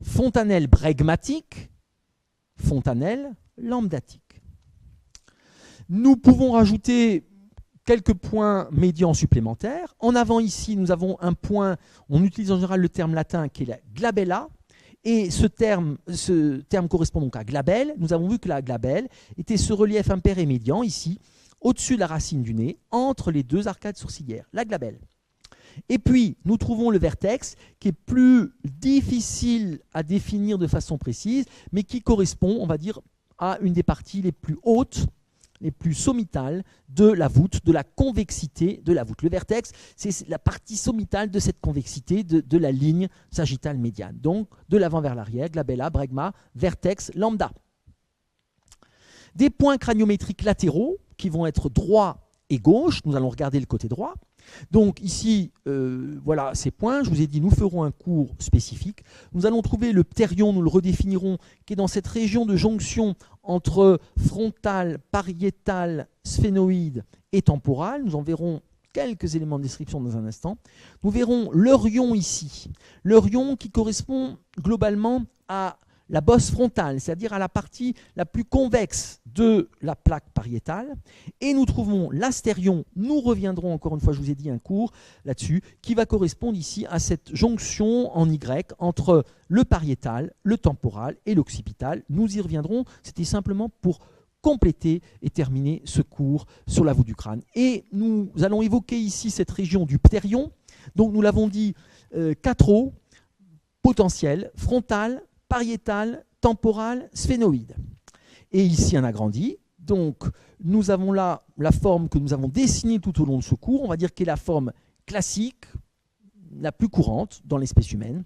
Fontanelle bregmatique, fontanelle lambdatique. Nous pouvons rajouter quelques points médians supplémentaires. En avant ici, nous avons un point, on utilise en général le terme latin qui est la glabella, et ce terme correspond donc à glabelle. Nous avons vu que la glabelle était ce relief impair et médian ici, au-dessus de la racine du nez, entre les deux arcades sourcilières, la glabelle. Et puis, nous trouvons le vertex qui est plus difficile à définir de façon précise, mais qui correspond, on va dire, à une des parties les plus hautes, les plus sommitales de la voûte, de la convexité de la voûte. Le vertex, c'est la partie sommitale de cette convexité de la ligne sagittale médiane. Donc, de l'avant vers l'arrière, glabella, bregma, vertex, lambda. Des points craniométriques latéraux qui vont être droit et gauche. Nous allons regarder le côté droit. Donc ici, voilà ces points. Je vous ai dit, nous ferons un cours spécifique. Nous allons trouver le pterion, nous le redéfinirons, qui est dans cette région de jonction entre frontal, pariétal, sphénoïde et temporal. Nous en verrons quelques éléments de description dans un instant. Nous verrons l'eurion ici. L'eurion qui correspond globalement à la bosse frontale, c'est-à-dire à la partie la plus convexe de la plaque pariétale. Et nous trouvons l'astérion, nous reviendrons encore une fois, je vous ai dit un cours là-dessus, qui va correspondre ici à cette jonction en Y entre le pariétal, le temporal et l'occipital. Nous y reviendrons, c'était simplement pour compléter et terminer ce cours sur la voûte du crâne. Et nous allons évoquer ici cette région du pterion. Donc nous l'avons dit, 4 os potentiels, frontal, pariétal, temporal, sphénoïde. Et ici un agrandi. Donc nous avons là la forme que nous avons dessinée tout au long de ce cours, on va dire qu'elle est la forme classique, la plus courante dans l'espèce humaine,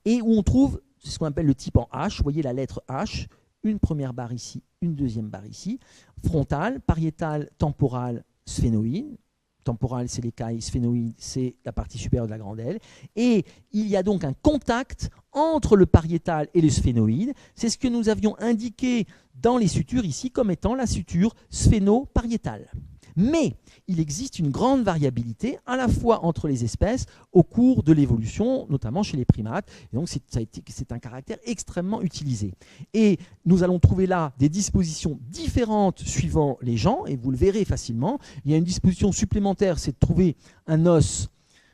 et où on trouve ce qu'on appelle le type en H. Vous voyez la lettre H, une première barre ici, une deuxième barre ici, frontal, pariétal, temporal, sphénoïde. Temporal, c'est l'écaille, sphénoïde, c'est la partie supérieure de la grande aile. Et il y a donc un contact entre le pariétal et le sphénoïde. C'est ce que nous avions indiqué dans les sutures ici comme étant la suture sphéno-pariétale. Mais il existe une grande variabilité à la fois entre les espèces au cours de l'évolution, notamment chez les primates. Et donc c'est un caractère extrêmement utilisé. Et nous allons trouver là des dispositions différentes suivant les gens, et vous le verrez facilement. Il y a une disposition supplémentaire, c'est de trouver un os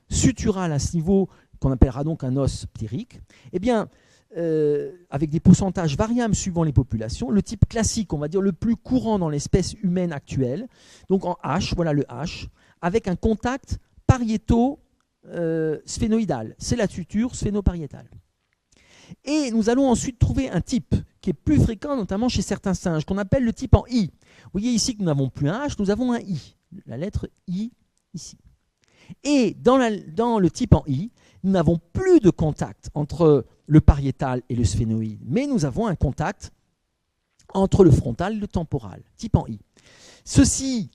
sutural à ce niveau, qu'on appellera donc un os ptérique. Eh bien, avec des pourcentages variables suivant les populations. Le type classique, on va dire le plus courant dans l'espèce humaine actuelle, donc en H, voilà le H, avec un contact pariéto-sphénoïdal. C'est la suture sphénopariétale. Et nous allons ensuite trouver un type qui est plus fréquent, notamment chez certains singes, qu'on appelle le type en I. Vous voyez ici que nous n'avons plus un H, nous avons un I, la lettre I ici. Et dans le type en I, nous n'avons plus de contact entre le pariétal et le sphénoïde, mais nous avons un contact entre le frontal et le temporal, type en I. Ceci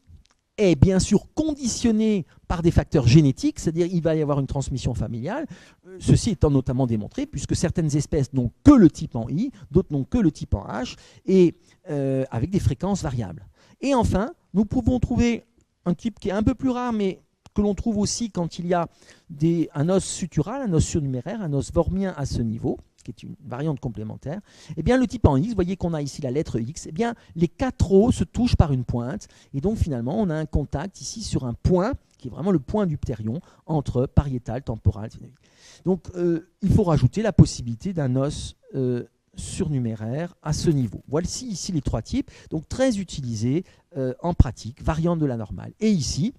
est bien sûr conditionné par des facteurs génétiques, c'est-à-dire il va y avoir une transmission familiale, ceci étant notamment démontré, puisque certaines espèces n'ont que le type en I, d'autres n'ont que le type en H, et avec des fréquences variables. Et enfin, nous pouvons trouver un type qui est un peu plus rare, mais que l'on trouve aussi quand il y a un os sutural, un os surnuméraire, un os wormien à ce niveau, qui est une variante complémentaire. Eh bien, le type en X, vous voyez qu'on a ici la lettre X, eh bien, les 4 os se touchent par une pointe, et donc finalement, on a un contact ici sur un point, qui est vraiment le point du pterion, entre pariétal, temporal, sphénoïde. Donc, il faut rajouter la possibilité d'un os surnuméraire à ce niveau. Voici ici les 3 types, donc très utilisés en pratique, variante de la normale. Et ici,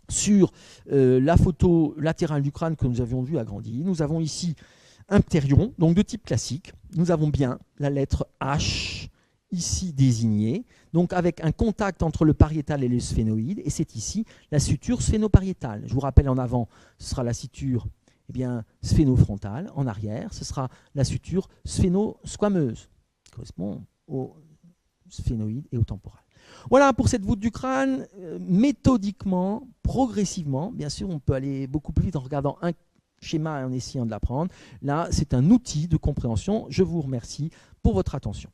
sur la photo latérale du crâne que nous avions vue agrandie, nous avons ici un pterion, donc de type classique. Nous avons bien la lettre H ici désignée, donc avec un contact entre le pariétal et le sphénoïde, et c'est ici la suture sphénopariétale. Je vous rappelle en avant, ce sera la suture sphénofrontale, en arrière, ce sera la suture sphénosquameuse, qui correspond au sphénoïde et au temporal. Voilà pour cette voûte du crâne, méthodiquement, progressivement. Bien sûr, on peut aller beaucoup plus vite en regardant schéma en essayant de l'apprendre. Là, c'est un outil de compréhension. Je vous remercie pour votre attention.